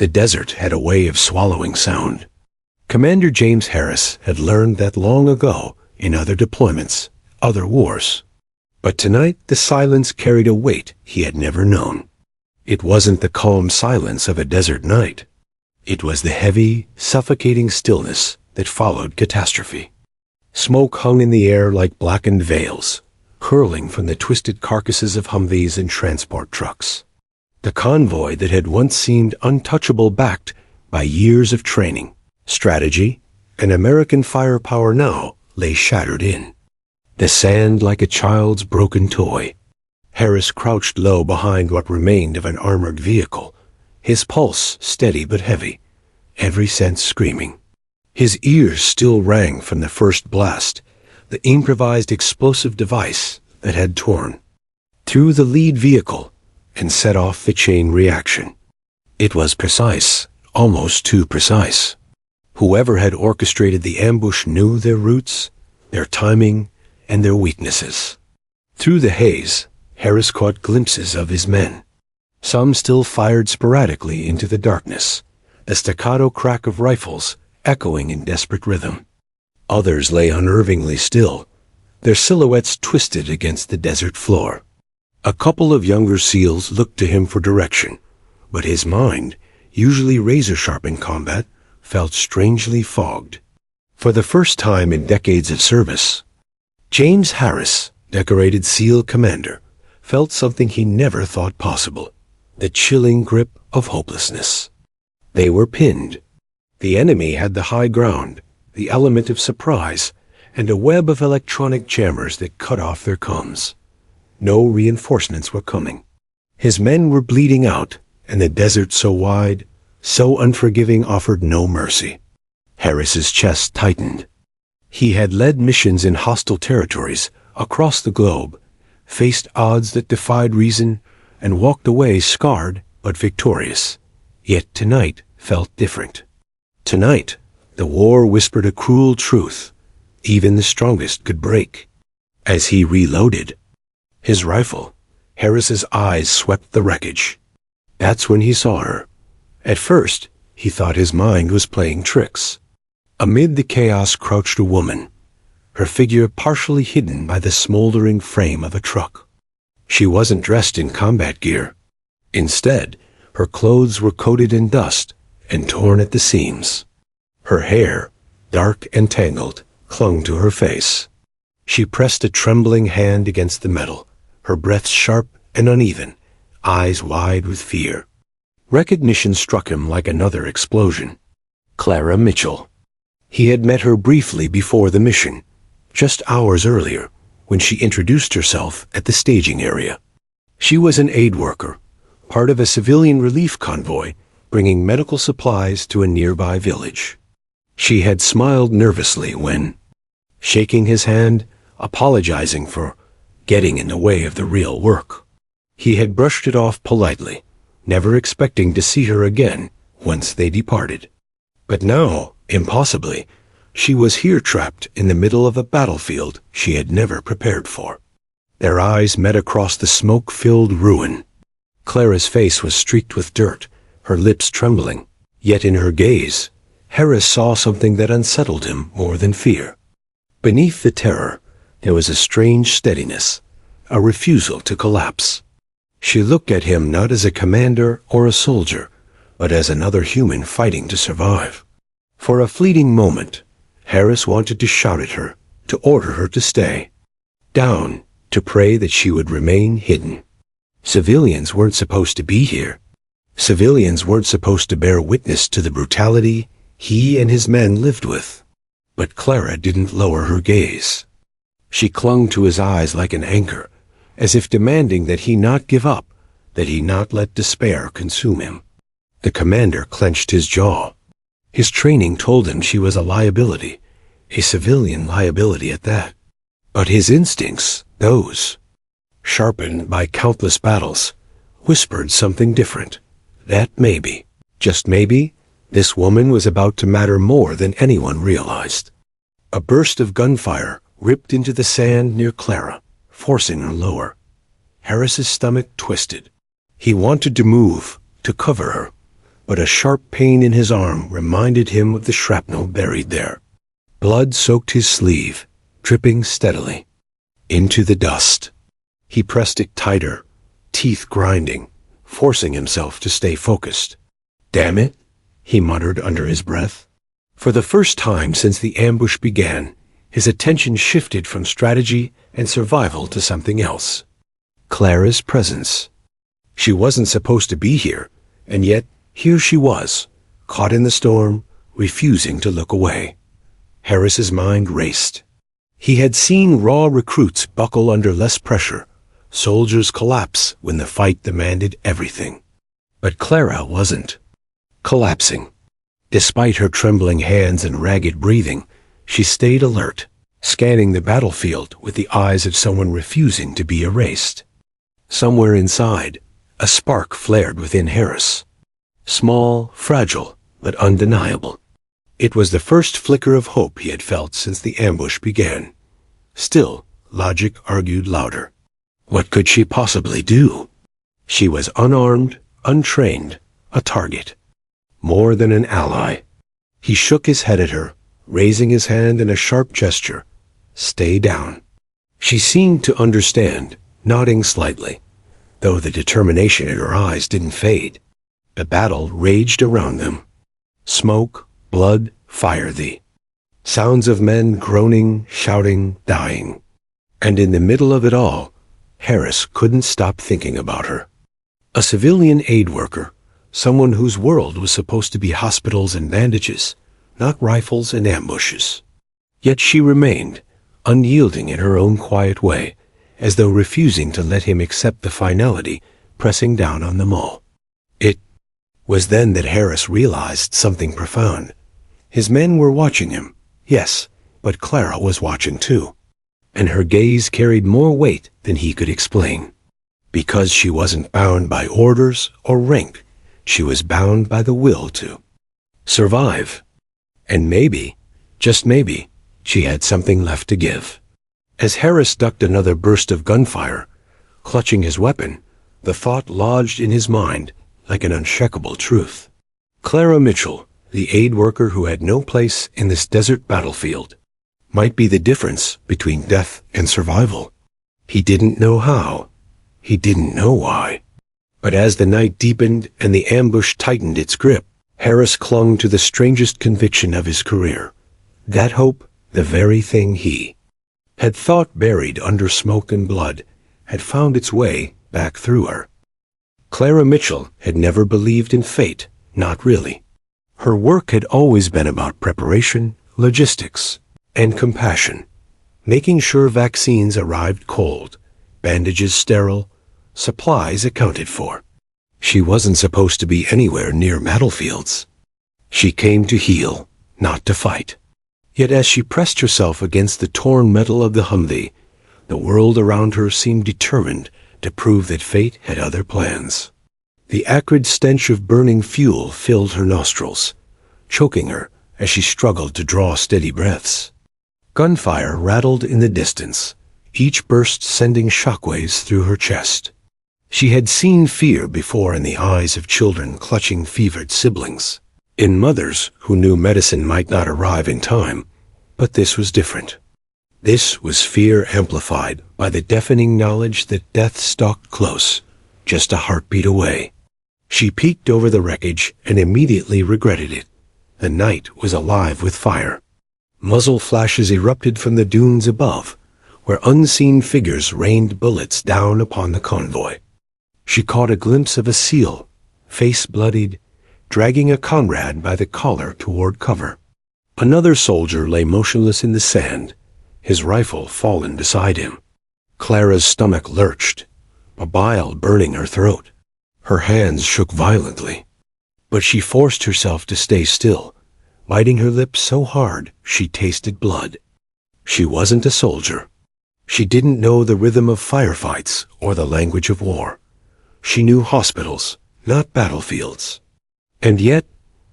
The desert had a way of swallowing sound. Commander James Harris had learned that long ago in other deployments, other wars. But tonight the silence carried a weight he had never known. It wasn't the calm silence of a desert night. It was the heavy, suffocating stillness that followed catastrophe. Smoke hung in the air like blackened veils, curling from the twisted carcasses of Humvees and transport trucks. The convoy that had once seemed untouchable, backed by years of training, strategy, and American firepower, now lay shattered in the sand like a child's broken toy. Harris crouched low behind what remained of an armored vehicle, his pulse steady but heavy, every sense screaming. His ears still rang from the first blast, the improvised explosive device that had torn through the lead vehicle and set off the chain reaction. It was precise, almost too precise. Whoever had orchestrated the ambush knew their routes, their timing, and their weaknesses. Through the haze, Harris caught glimpses of his men. Some still fired sporadically into the darkness, the staccato crack of rifles echoing in desperate rhythm. Others lay unnervingly still, their silhouettes twisted against the desert floor. A couple of younger SEALs looked to him for direction, but his mind, usually razor-sharp in combat, felt strangely fogged. For the first time in decades of service, James Harris, decorated SEAL commander, felt something he never thought possible: the chilling grip of hopelessness. They were pinned. The enemy had the high ground, the element of surprise, and a web of electronic jammers that cut off their comms. No reinforcements were coming. His men were bleeding out, and the desert so wide, so unforgiving, offered no mercy. Harris's chest tightened. He had led missions in hostile territories across the globe, faced odds that defied reason, and walked away scarred but victorious. Yet tonight felt different. Tonight, the war whispered a cruel truth even the strongest could break. As he reloaded his rifle, Harris's eyes swept the wreckage. That's when he saw her. At first, he thought his mind was playing tricks. Amid the chaos crouched a woman, her figure partially hidden by the smoldering frame of a truck. She wasn't dressed in combat gear. Instead, her clothes were coated in dust and torn at the seams. Her hair, dark and tangled, clung to her face. She pressed a trembling hand against the metal, her breath sharp and uneven, eyes wide with fear. Recognition struck him like another explosion. Clara Mitchell. He had met her briefly before the mission, just hours earlier, when she introduced herself at the staging area. She was an aid worker, part of a civilian relief convoy bringing medical supplies to a nearby village. She had smiled nervously when, shaking his hand, apologizing for getting in the way of the real work. He had brushed it off politely, never expecting to see her again once they departed. But now, impossibly, she was here, trapped in the middle of a battlefield she had never prepared for. Their eyes met across the smoke-filled ruin. Clara's face was streaked with dirt, her lips trembling. Yet in her gaze, Harris saw something that unsettled him more than fear. Beneath the terror, there was a strange steadiness, a refusal to collapse. She looked at him not as a commander or a soldier, but as another human fighting to survive. For a fleeting moment, Harris wanted to shout at her, to order her to stay. Down, to pray that she would remain hidden. Civilians weren't supposed to be here. Civilians weren't supposed to bear witness to the brutality he and his men lived with. But Clara didn't lower her gaze. She clung to his eyes like an anchor, as if demanding that he not give up, that he not let despair consume him. The commander clenched his jaw. His training told him she was a liability, a civilian liability at that. But his instincts, those sharpened by countless battles, whispered something different. That maybe, just maybe, this woman was about to matter more than anyone realized. A burst of gunfire ripped into the sand near Clara, forcing her lower. Harris's stomach twisted. He wanted to move, to cover her, but a sharp pain in his arm reminded him of the shrapnel buried there. Blood soaked his sleeve, dripping steadily into the dust. He pressed it tighter, teeth grinding, forcing himself to stay focused. "Damn it," he muttered under his breath. For the first time since the ambush began, his attention shifted from strategy and survival to something else. Clara's presence. She wasn't supposed to be here, and yet here she was, caught in the storm, refusing to look away. Harris's mind raced. He had seen raw recruits buckle under less pressure, soldiers collapse when the fight demanded everything. But Clara wasn't collapsing. Despite her trembling hands and ragged breathing, she stayed alert, scanning the battlefield with the eyes of someone refusing to be erased. Somewhere inside, a spark flared within Harris. Small, fragile, but undeniable. It was the first flicker of hope he had felt since the ambush began. Still, logic argued louder. What could she possibly do? She was unarmed, untrained, a target. More than an ally. He shook his head at her, raising his hand in a sharp gesture. "Stay down." She seemed to understand, nodding slightly, though the determination in her eyes didn't fade. The battle raged around them. Smoke, blood, fire thee. Sounds of men groaning, shouting, dying. And in the middle of it all, Harris couldn't stop thinking about her. A civilian aid worker, someone whose world was supposed to be hospitals and bandages, not rifles and ambushes. Yet she remained, unyielding in her own quiet way, as though refusing to let him accept the finality pressing down on them all. It was then that Harris realized something profound. His men were watching him, yes, but Clara was watching too. And her gaze carried more weight than he could explain. Because she wasn't bound by orders or rank, she was bound by the will to survive. And maybe, just maybe, she had something left to give. As Harris ducked another burst of gunfire, clutching his weapon, the thought lodged in his mind like an unshakable truth. Clara Mitchell, the aid worker who had no place in this desert battlefield, might be the difference between death and survival. He didn't know how. He didn't know why. But as the night deepened and the ambush tightened its grip, Harris clung to the strangest conviction of his career. That hope, the very thing he had thought buried under smoke and blood, had found its way back through her. Clara Mitchell had never believed in fate, not really. Her work had always been about preparation, logistics, and compassion, making sure vaccines arrived cold, bandages sterile, supplies accounted for. She wasn't supposed to be anywhere near battlefields. She came to heal, not to fight. Yet as she pressed herself against the torn metal of the Humvee, the world around her seemed determined to prove that fate had other plans. The acrid stench of burning fuel filled her nostrils, choking her as she struggled to draw steady breaths. Gunfire rattled in the distance, each burst sending shockwaves through her chest. She had seen fear before in the eyes of children clutching fevered siblings, in mothers who knew medicine might not arrive in time, but this was different. This was fear amplified by the deafening knowledge that death stalked close, just a heartbeat away. She peeked over the wreckage and immediately regretted it. The night was alive with fire. Muzzle flashes erupted from the dunes above, where unseen figures rained bullets down upon the convoy. She caught a glimpse of a SEAL, face bloodied, dragging a comrade by the collar toward cover. Another soldier lay motionless in the sand, his rifle fallen beside him. Clara's stomach lurched, a bile burning her throat. Her hands shook violently. But she forced herself to stay still, biting her lips so hard she tasted blood. She wasn't a soldier. She didn't know the rhythm of firefights or the language of war. She knew hospitals, not battlefields. And yet,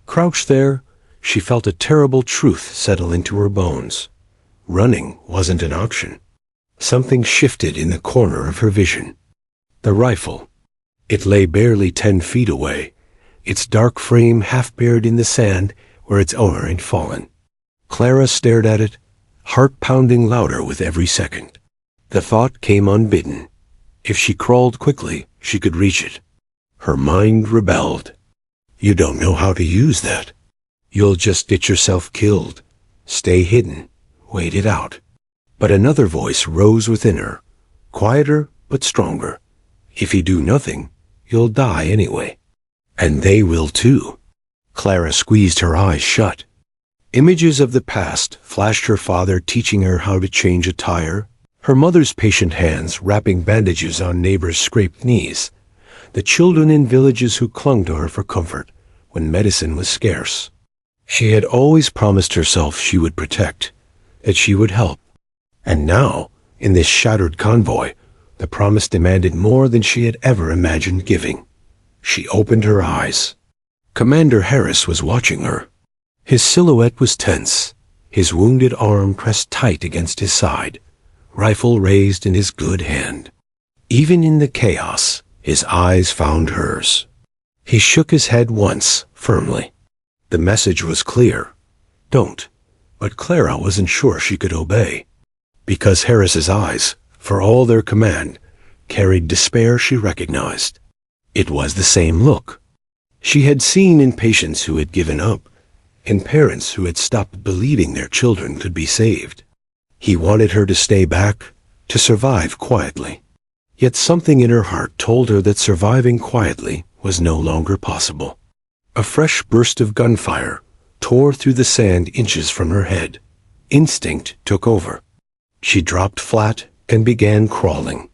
crouched there, she felt a terrible truth settle into her bones. Running wasn't an option. Something shifted in the corner of her vision. The rifle. It lay barely 10 feet away, its dark frame half buried in the sand where its owner had fallen. Clara stared at it, heart pounding louder with every second. The thought came unbidden. If she crawled quickly, she could reach it. Her mind rebelled. You don't know how to use that. You'll just get yourself killed. Stay hidden. Wait it out. But another voice rose within her, quieter but stronger. If you do nothing, you'll die anyway. And they will too. Clara squeezed her eyes shut. Images of the past flashed: her father teaching her how to change a tire, her mother's patient hands wrapping bandages on neighbors' scraped knees, the children in villages who clung to her for comfort when medicine was scarce. She had always promised herself she would protect, that she would help. And now, in this shattered convoy, the promise demanded more than she had ever imagined giving. She opened her eyes. Commander Harris was watching her. His silhouette was tense, his wounded arm pressed tight against his side, rifle raised in his good hand. Even in the chaos, his eyes found hers. He shook his head once, firmly. The message was clear. Don't. But Clara wasn't sure she could obey. Because Harris's eyes, for all their command, carried despair she recognized. It was the same look she had seen in patients who had given up, in parents who had stopped believing their children could be saved. He wanted her to stay back, to survive quietly. Yet something in her heart told her that surviving quietly was no longer possible. A fresh burst of gunfire tore through the sand inches from her head. Instinct took over. She dropped flat and began crawling.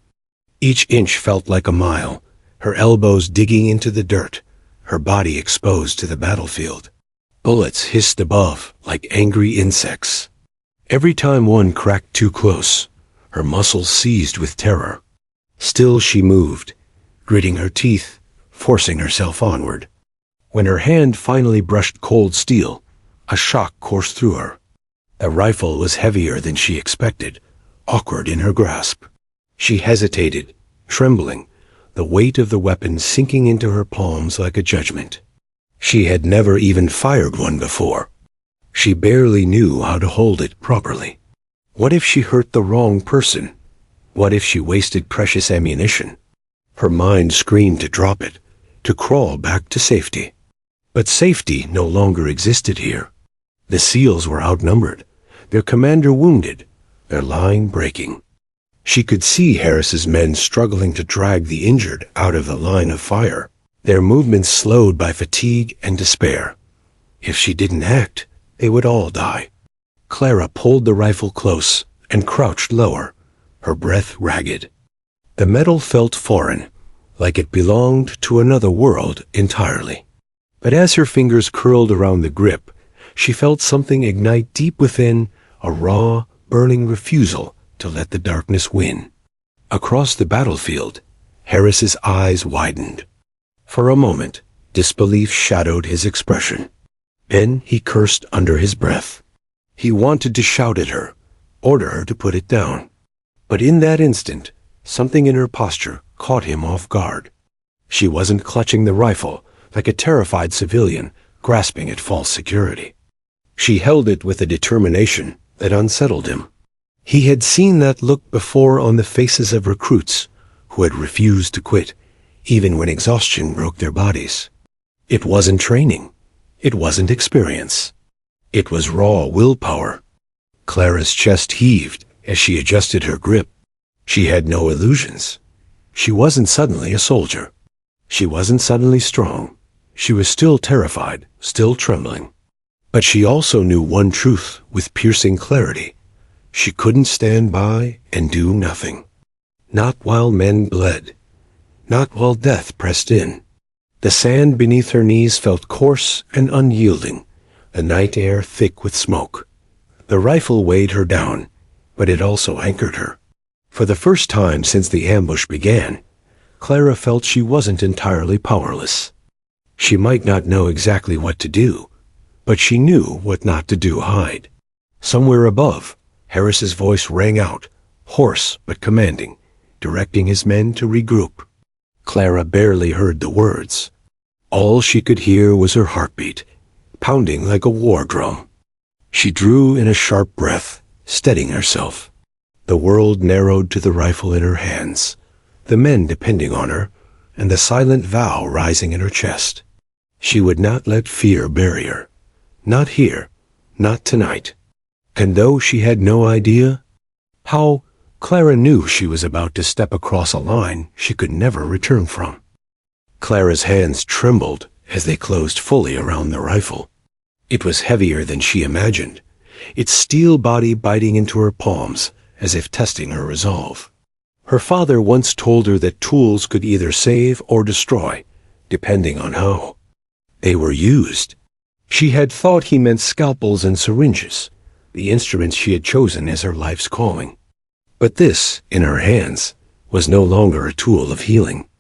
Each inch felt like a mile, her elbows digging into the dirt, her body exposed to the battlefield. Bullets hissed above like angry insects. Every time one cracked too close, her muscles seized with terror. Still she moved, gritting her teeth, forcing herself onward. When her hand finally brushed cold steel, a shock coursed through her. The rifle was heavier than she expected, awkward in her grasp. She hesitated, trembling, the weight of the weapon sinking into her palms like a judgment. She had never even fired one before. She barely knew how to hold it properly. What if she hurt the wrong person? What if she wasted precious ammunition? Her mind screamed to drop it, to crawl back to safety. But safety no longer existed here. The SEALs were outnumbered, their commander wounded, their line breaking. She could see Harris's men struggling to drag the injured out of the line of fire, their movements slowed by fatigue and despair. If she didn't act, they would all die. Clara pulled the rifle close and crouched lower, her breath ragged. The metal felt foreign, like it belonged to another world entirely. But as her fingers curled around the grip, she felt something ignite deep within, a raw, burning refusal to let the darkness win. Across the battlefield, Harris's eyes widened. For a moment, disbelief shadowed his expression. Then he cursed under his breath. He wanted to shout at her, order her to put it down. But in that instant, something in her posture caught him off guard. She wasn't clutching the rifle like a terrified civilian grasping at false security. She held it with a determination that unsettled him. He had seen that look before on the faces of recruits who had refused to quit, even when exhaustion broke their bodies. It wasn't training. It wasn't experience. It was raw willpower. Clara's chest heaved as she adjusted her grip. She had no illusions. She wasn't suddenly a soldier. She wasn't suddenly strong. She was still terrified, still trembling. But she also knew one truth with piercing clarity. She couldn't stand by and do nothing. Not while men bled. Not while death pressed in. The sand beneath her knees felt coarse and unyielding, the night air thick with smoke. The rifle weighed her down, but it also anchored her. For the first time since the ambush began, Clara felt she wasn't entirely powerless. She might not know exactly what to do, but she knew what not to do hide. Somewhere above, Harris's voice rang out, hoarse but commanding, directing his men to regroup. Clara barely heard the words. All she could hear was her heartbeat, pounding like a war drum. She drew in a sharp breath, steadying herself. The world narrowed to the rifle in her hands, the men depending on her, and the silent vow rising in her chest. She would not let fear bury her. Not here, not tonight. And though she had no idea how, Clara knew she was about to step across a line she could never return from. Clara's hands trembled as they closed fully around the rifle. It was heavier than she imagined, its steel body biting into her palms as if testing her resolve. Her father once told her that tools could either save or destroy, depending on how they were used. She had thought he meant scalpels and syringes, the instruments she had chosen as her life's calling. But this, in her hands, was no longer a tool of healing.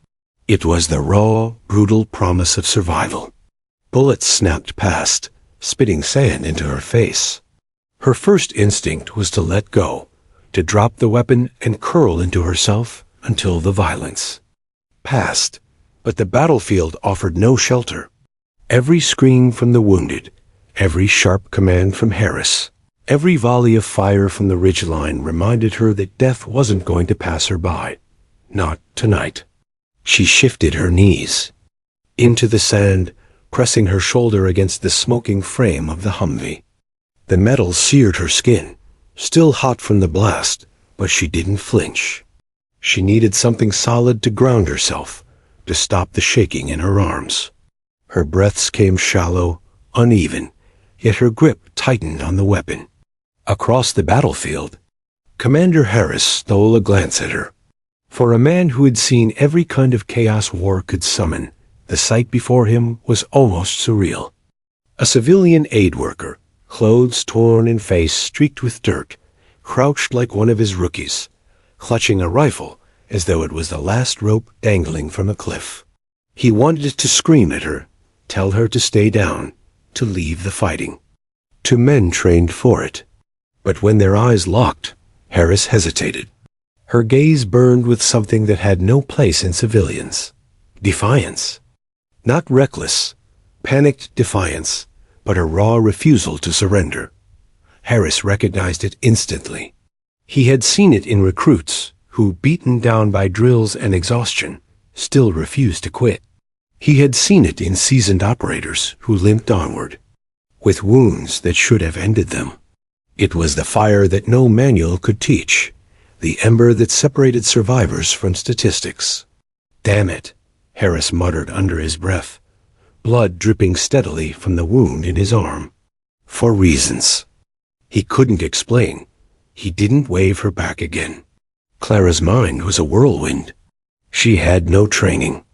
It was the raw, brutal promise of survival. Bullets snapped past, spitting sand into her face. Her first instinct was to let go, to drop the weapon and curl into herself until the violence passed. But the battlefield offered no shelter. Every scream from the wounded, every sharp command from Harris, every volley of fire from the ridgeline reminded her that death wasn't going to pass her by. Not tonight. She shifted her knees into the sand, pressing her shoulder against the smoking frame of the Humvee. The metal seared her skin, still hot from the blast, but she didn't flinch. She needed something solid to ground herself, to stop the shaking in her arms. Her breaths came shallow, uneven, yet her grip tightened on the weapon. Across the battlefield, Commander Harris stole a glance at her. For a man who had seen every kind of chaos war could summon, the sight before him was almost surreal. A civilian aid worker, clothes torn and face streaked with dirt, crouched like one of his rookies, clutching a rifle as though it was the last rope dangling from a cliff. He wanted to scream at her, tell her to stay down, to leave the fighting. Two men trained for it. But when their eyes locked, Harris hesitated. Her gaze burned with something that had no place in civilians. Defiance. Not reckless, panicked defiance, but a raw refusal to surrender. Harris recognized it instantly. He had seen it in recruits who, beaten down by drills and exhaustion, still refused to quit. He had seen it in seasoned operators who limped onward, with wounds that should have ended them. It was the fire that no manual could teach, the ember that separated survivors from statistics. "Damn it," Harris muttered under his breath, blood dripping steadily from the wound in his arm. For reasons he couldn't explain, he didn't wave her back again. Clara's mind was a whirlwind. She had no training.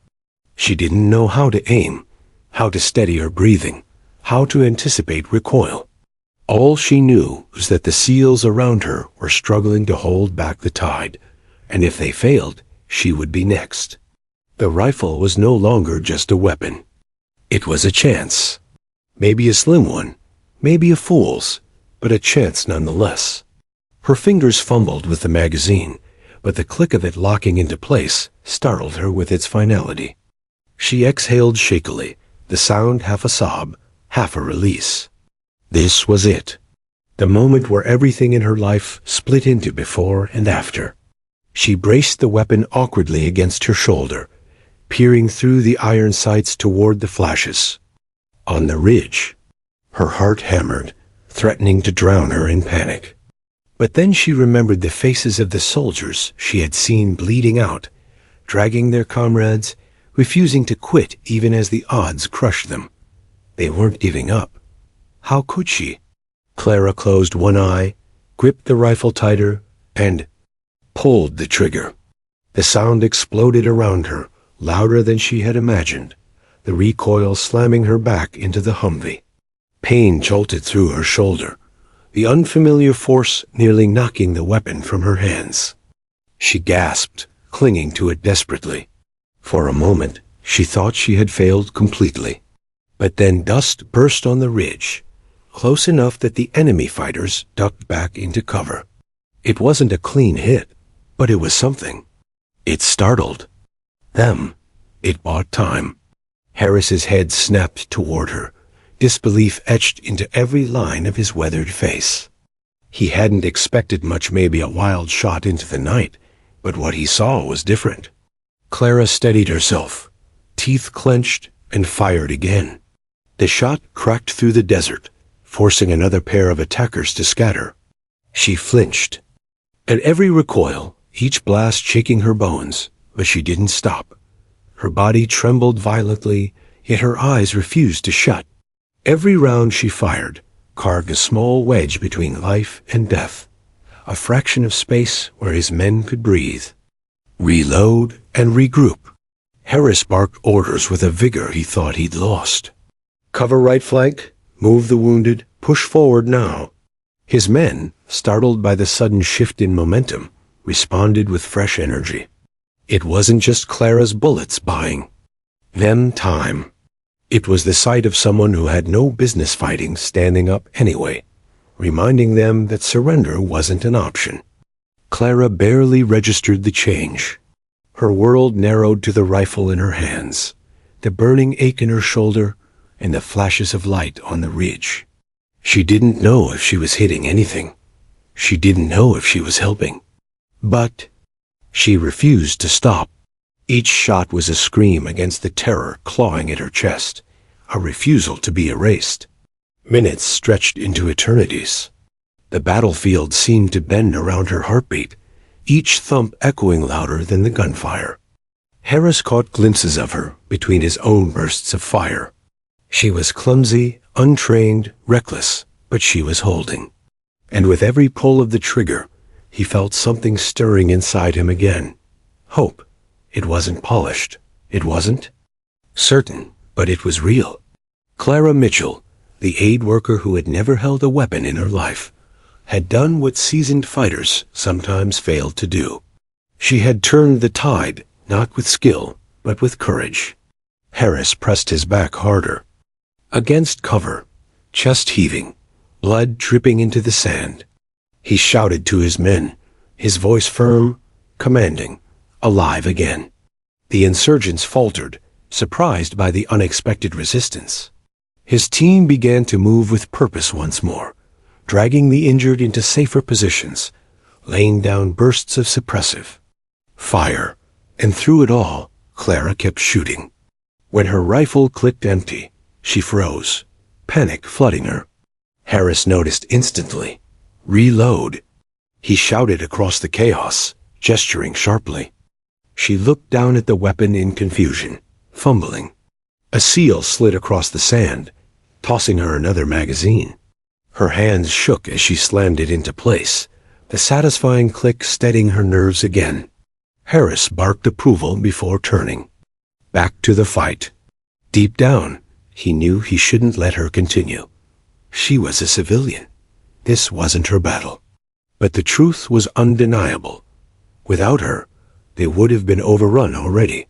She didn't know how to aim, how to steady her breathing, how to anticipate recoil. All she knew was that the SEALs around her were struggling to hold back the tide, and if they failed, she would be next. The rifle was no longer just a weapon. It was a chance. Maybe a slim one, maybe a fool's, but a chance nonetheless. Her fingers fumbled with the magazine, but the click of it locking into place startled her with its finality. She exhaled shakily, the sound half a sob, half a release. This was it. The moment where everything in her life split into before and after. She braced the weapon awkwardly against her shoulder, peering through the iron sights toward the flashes. On the ridge, her heart hammered, threatening to drown her in panic. But then she remembered the faces of the soldiers she had seen bleeding out, dragging their comrades, refusing to quit even as the odds crushed them. They weren't giving up. How could she? Clara closed one eye, gripped the rifle tighter, and pulled the trigger. The sound exploded around her, louder than she had imagined, the recoil slamming her back into the Humvee. Pain jolted through her shoulder, the unfamiliar force nearly knocking the weapon from her hands. She gasped, clinging to it desperately. For a moment, she thought she had failed completely. But then dust burst on the ridge, close enough that the enemy fighters ducked back into cover. It wasn't a clean hit, but it was something. It startled them. It bought time. Harris's head snapped toward her, disbelief etched into every line of his weathered face. He hadn't expected much, maybe a wild shot into the night, but what he saw was different. Clara steadied herself, teeth clenched, and fired again. The shot cracked through the desert, forcing another pair of attackers to scatter. She flinched. At every recoil, each blast shaking her bones, but she didn't stop. Her body trembled violently, yet her eyes refused to shut. Every round she fired carved a small wedge between life and death, a fraction of space where his men could breathe. Reload and regroup. Harris barked orders with a vigor he thought he'd lost. Cover right flank, move the wounded, push forward now. His men, startled by the sudden shift in momentum, responded with fresh energy. It wasn't just Clara's bullets buying them time. It was the sight of someone who had no business fighting standing up anyway, reminding them that surrender wasn't an option. Clara barely registered the change. Her world narrowed to the rifle in her hands, the burning ache in her shoulder, and the flashes of light on the ridge. She didn't know if she was hitting anything. She didn't know if she was helping. But she refused to stop. Each shot was a scream against the terror clawing at her chest, a refusal to be erased. Minutes stretched into eternities. The battlefield seemed to bend around her heartbeat, each thump echoing louder than the gunfire. Harris caught glimpses of her between his own bursts of fire. She was clumsy, untrained, reckless, but she was holding. And with every pull of the trigger, he felt something stirring inside him again. Hope. It wasn't polished. It wasn't certain, but it was real. Clara Mitchell, the aid worker who had never held a weapon in her life, had done what seasoned fighters sometimes failed to do. She had turned the tide, not with skill, but with courage. Harris pressed his back harder. Against cover, chest heaving, blood dripping into the sand. He shouted to his men, his voice firm, commanding, alive again. The insurgents faltered, surprised by the unexpected resistance. His team began to move with purpose once more, dragging the injured into safer positions, laying down bursts of suppressive fire, and through it all, Clara kept shooting. When her rifle clicked empty, she froze, panic flooding her. Harris noticed instantly. Reload. He shouted across the chaos, gesturing sharply. She looked down at the weapon in confusion, fumbling. A seal slid across the sand, tossing her another magazine. Her hands shook as she slammed it into place, the satisfying click steadying her nerves again. Harris barked approval before turning. Back to the fight. Deep down, he knew he shouldn't let her continue. She was a civilian. This wasn't her battle. But the truth was undeniable. Without her, they would have been overrun already.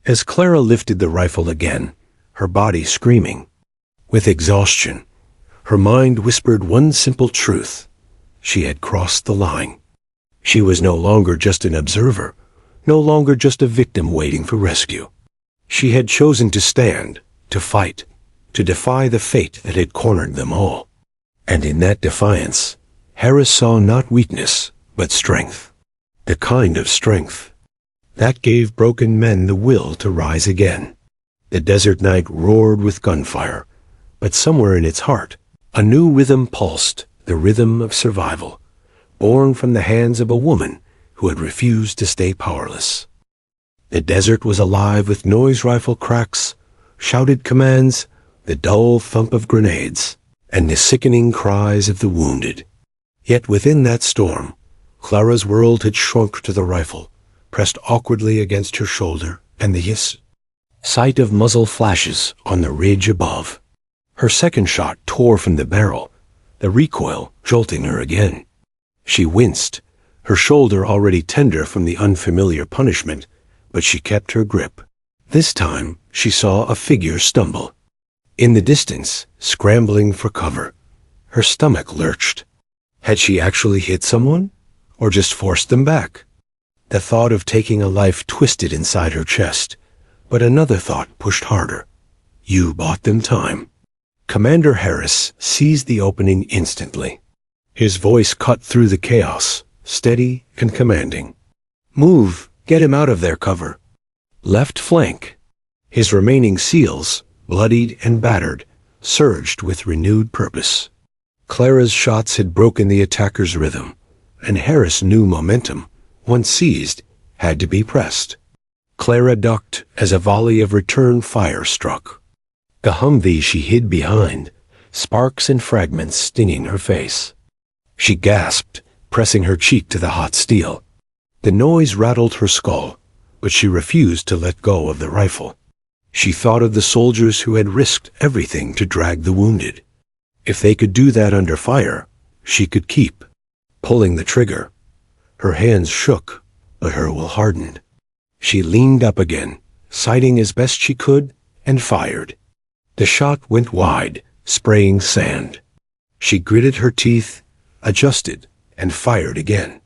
As Clara lifted the rifle again, her body screaming, with exhaustion, her mind whispered one simple truth. She had crossed the line. She was no longer just an observer, no longer just a victim waiting for rescue. She had chosen to stand, to fight, to defy the fate that had cornered them all. And in that defiance, Harris saw not weakness, but strength. The kind of strength that gave broken men the will to rise again. The desert night roared with gunfire, but somewhere in its heart, a new rhythm pulsed, the rhythm of survival, born from the hands of a woman who had refused to stay powerless. The desert was alive with noise rifle cracks, shouted commands, the dull thump of grenades, and the sickening cries of the wounded. Yet within that storm, Clara's world had shrunk to the rifle, pressed awkwardly against her shoulder, and the sight of muzzle flashes on the ridge above. Her second shot tore from the barrel, the recoil jolting her again. She winced, her shoulder already tender from the unfamiliar punishment, but she kept her grip. This time, she saw a figure stumble. In the distance, scrambling for cover, her stomach lurched. Had she actually hit someone, or just forced them back? The thought of taking a life twisted inside her chest, but another thought pushed harder. You bought them time. Commander Harris seized the opening instantly. His voice cut through the chaos, steady and commanding. Move, get him out of their cover. Left flank. His remaining SEALs, bloodied and battered, surged with renewed purpose. Clara's shots had broken the attacker's rhythm, and Harris knew momentum, once seized, had to be pressed. Clara ducked as a volley of return fire struck. The Humvee she hid behind, sparks and fragments stinging her face. She gasped, pressing her cheek to the hot steel. The noise rattled her skull, but she refused to let go of the rifle. She thought of the soldiers who had risked everything to drag the wounded. If they could do that under fire, she could keep. Pulling the trigger. Her hands shook, but her will hardened. She leaned up again, sighting as best she could, and fired. The shot went wide, spraying sand. She gritted her teeth, adjusted, and fired again.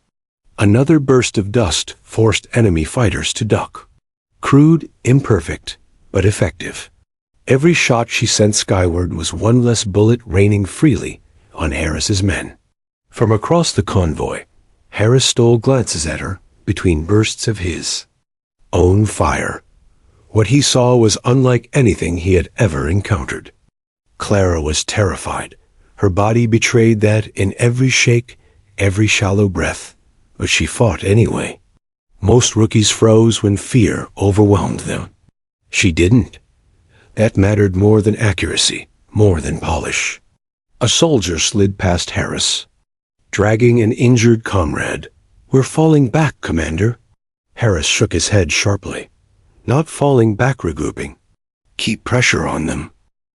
Another burst of dust forced enemy fighters to duck. Crude, imperfect, but effective. Every shot she sent skyward was one less bullet raining freely on Harris's men. From across the convoy, Harris stole glances at her between bursts of his own fire. What he saw was unlike anything he had ever encountered. Clara was terrified. Her body betrayed that in every shake, every shallow breath, but she fought anyway. Most rookies froze when fear overwhelmed them. She didn't. That mattered more than accuracy, more than polish. A soldier slid past Harris, dragging an injured comrade. We're falling back, Commander. Harris shook his head sharply. Not falling back, regrouping. Keep pressure on them.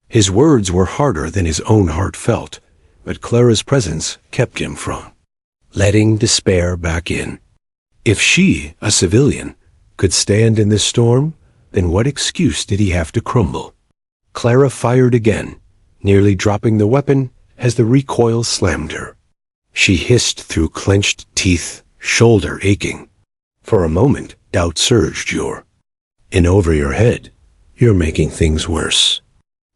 His words were harder than his own heart felt, but Clara's presence kept him from letting despair back in. If she, a civilian, could stand in this storm, then what excuse did he have to crumble? Clara fired again, nearly dropping the weapon as the recoil slammed her. She hissed through clenched teeth, shoulder aching. For a moment, doubt surged. You're in over your head. You're making things worse.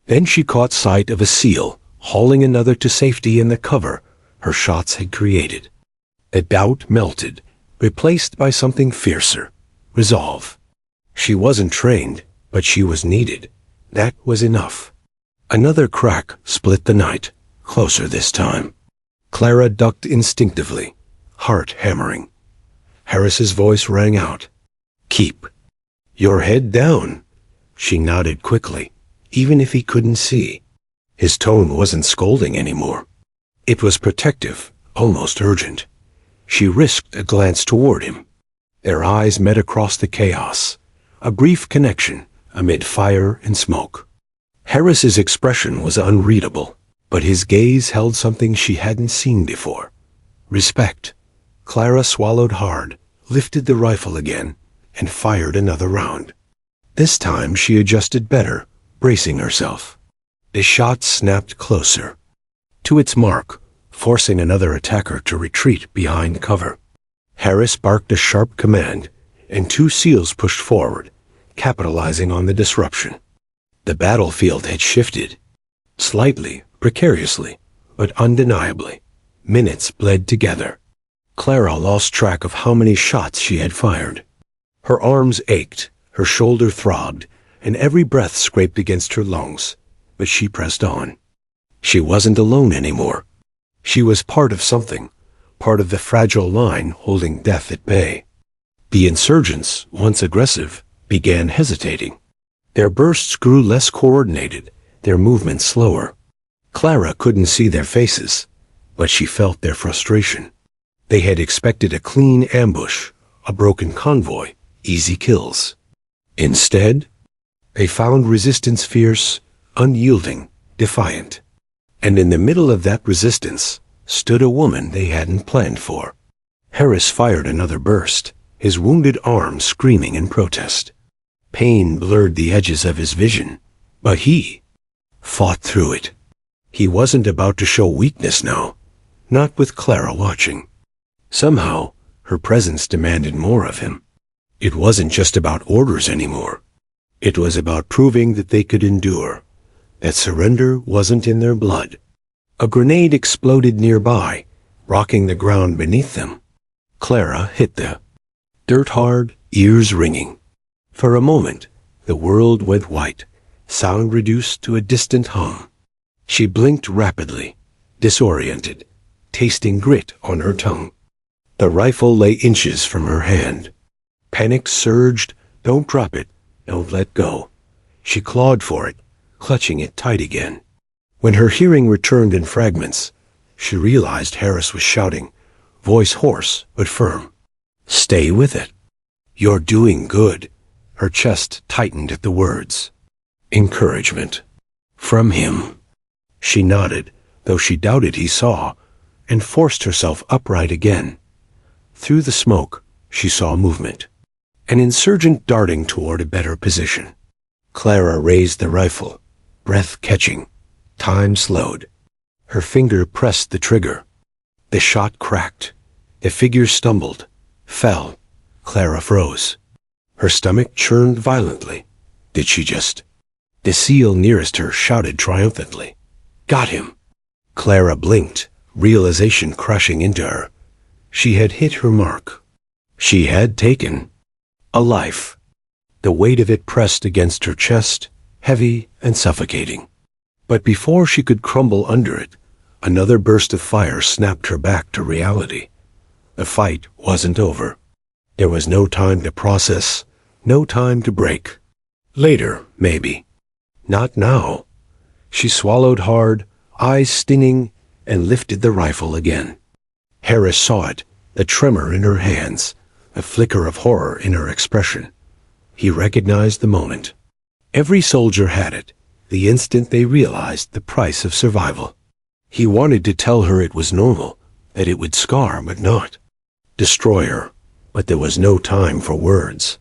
Then she caught sight of a SEAL, hauling another to safety in the cover her shots had created. The doubt melted, replaced by something fiercer, resolve. She wasn't trained, but she was needed. That was enough. Another crack split the night, closer this time. Clara ducked instinctively, heart hammering. Harris's voice rang out. Keep your head down. She nodded quickly, even if he couldn't see. His tone wasn't scolding anymore. It was protective, almost urgent. She risked a glance toward him. Their eyes met across the chaos, a brief connection amid fire and smoke. Harris's expression was unreadable, but his gaze held something she hadn't seen before. Respect. Clara swallowed hard, lifted the rifle again, and fired another round. This time she adjusted better, bracing herself. The shot snapped closer, to its mark, forcing another attacker to retreat behind cover. Harris barked a sharp command, and two SEALs pushed forward, capitalizing on the disruption. The battlefield had shifted. Slightly, precariously, but undeniably. Minutes bled together. Clara lost track of how many shots she had fired. Her arms ached, her shoulder throbbed, and every breath scraped against her lungs, but she pressed on. She wasn't alone anymore. She was part of something, part of the fragile line holding death at bay. The insurgents, once aggressive, began hesitating. Their bursts grew less coordinated, their movements slower. Clara couldn't see their faces, but she felt their frustration. They had expected a clean ambush, a broken convoy, easy kills. Instead, they found resistance fierce, unyielding, defiant. And in the middle of that resistance stood a woman they hadn't planned for. Harris fired another burst, his wounded arm screaming in protest. Pain blurred the edges of his vision, but he fought through it. He wasn't about to show weakness now, not with Clara watching. Somehow, her presence demanded more of him. It wasn't just about orders anymore. It was about proving that they could endure, that surrender wasn't in their blood. A grenade exploded nearby, rocking the ground beneath them. Clara hit the dirt hard, ears ringing. For a moment, the world went white, sound reduced to a distant hum. She blinked rapidly, disoriented, tasting grit on her tongue. The rifle lay inches from her hand. Panic surged. Don't drop it. Don't let go. She clawed for it, clutching it tight again. When her hearing returned in fragments, she realized Harris was shouting, voice hoarse but firm. Stay with it. You're doing good. Her chest tightened at the words. Encouragement. From him. She nodded, though she doubted he saw, and forced herself upright again. Through the smoke, she saw movement. An insurgent darting toward a better position. Clara raised the rifle, breath catching. Time slowed. Her finger pressed the trigger. The shot cracked. The figure stumbled, fell. Clara froze. Her stomach churned violently. Did she just? The seal nearest her shouted triumphantly. Got him. Clara blinked, realization crushing into her. She had hit her mark. She had taken a life. The weight of it pressed against her chest, heavy and suffocating. But before she could crumble under it, another burst of fire snapped her back to reality. The fight wasn't over. There was no time to process, no time to break. Later, maybe. Not now. She swallowed hard, eyes stinging, and lifted the rifle again. Harris saw it, the tremor in her hands, a flicker of horror in her expression. He recognized the moment. Every soldier had it, the instant they realized the price of survival. He wanted to tell her it was normal, that it would scar but not destroy her, but there was no time for words.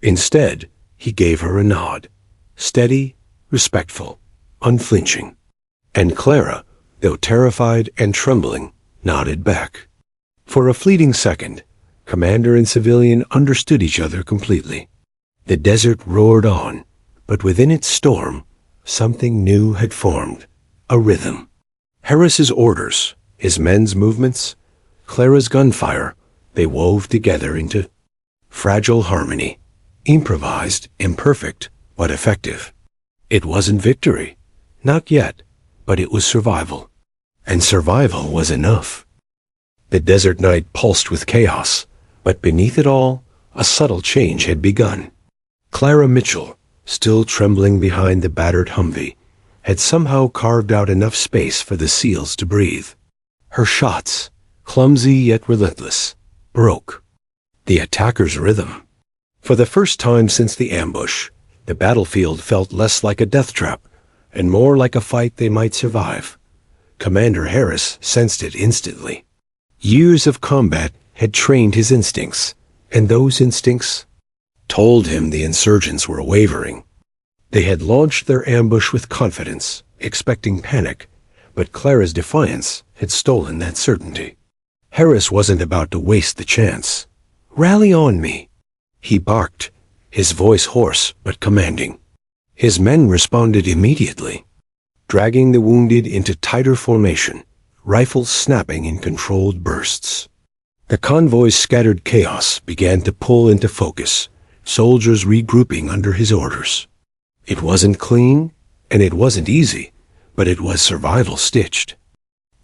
Instead, he gave her a nod, steady, respectful, unflinching. And Clara, though terrified and trembling, nodded back. For a fleeting second, commander and civilian understood each other completely. The desert roared on, but within its storm, something new had formed, a rhythm. Harris's orders, his men's movements, Clara's gunfire, they wove together into fragile harmony, improvised, imperfect, but effective. It wasn't victory, not yet, but it was survival. And survival was enough. The desert night pulsed with chaos, but beneath it all, a subtle change had begun. Clara Mitchell, still trembling behind the battered Humvee, had somehow carved out enough space for the SEALs to breathe. Her shots, clumsy yet relentless, broke the attackers' rhythm. For the first time since the ambush, the battlefield felt less like a death trap and more like a fight they might survive. Commander Harris sensed it instantly. Years of combat had trained his instincts, and those instincts told him the insurgents were wavering. They had launched their ambush with confidence, expecting panic, but Clara's defiance had stolen that certainty. Harris wasn't about to waste the chance. Rally on me, he barked, his voice hoarse but commanding. His men responded immediately, dragging the wounded into tighter formation, rifles snapping in controlled bursts. The convoy's scattered chaos began to pull into focus, soldiers regrouping under his orders. It wasn't clean, and it wasn't easy, but it was survival stitched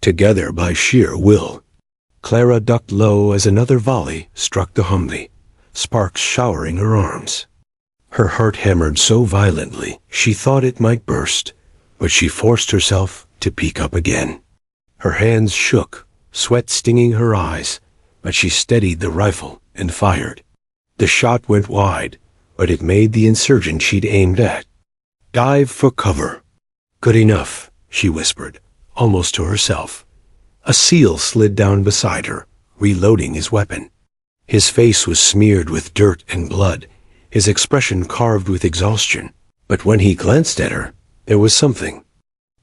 together by sheer will. Clara ducked low as another volley struck the Humvee, sparks showering her arms. Her heart hammered so violently she thought it might burst, but she forced herself to peek up again. Her hands shook, sweat stinging her eyes, but she steadied the rifle and fired. The shot went wide, but it made the insurgent she'd aimed at dive for cover. Good enough, she whispered, almost to herself. A SEAL slid down beside her, reloading his weapon. His face was smeared with dirt and blood, his expression carved with exhaustion. But when he glanced at her, there was something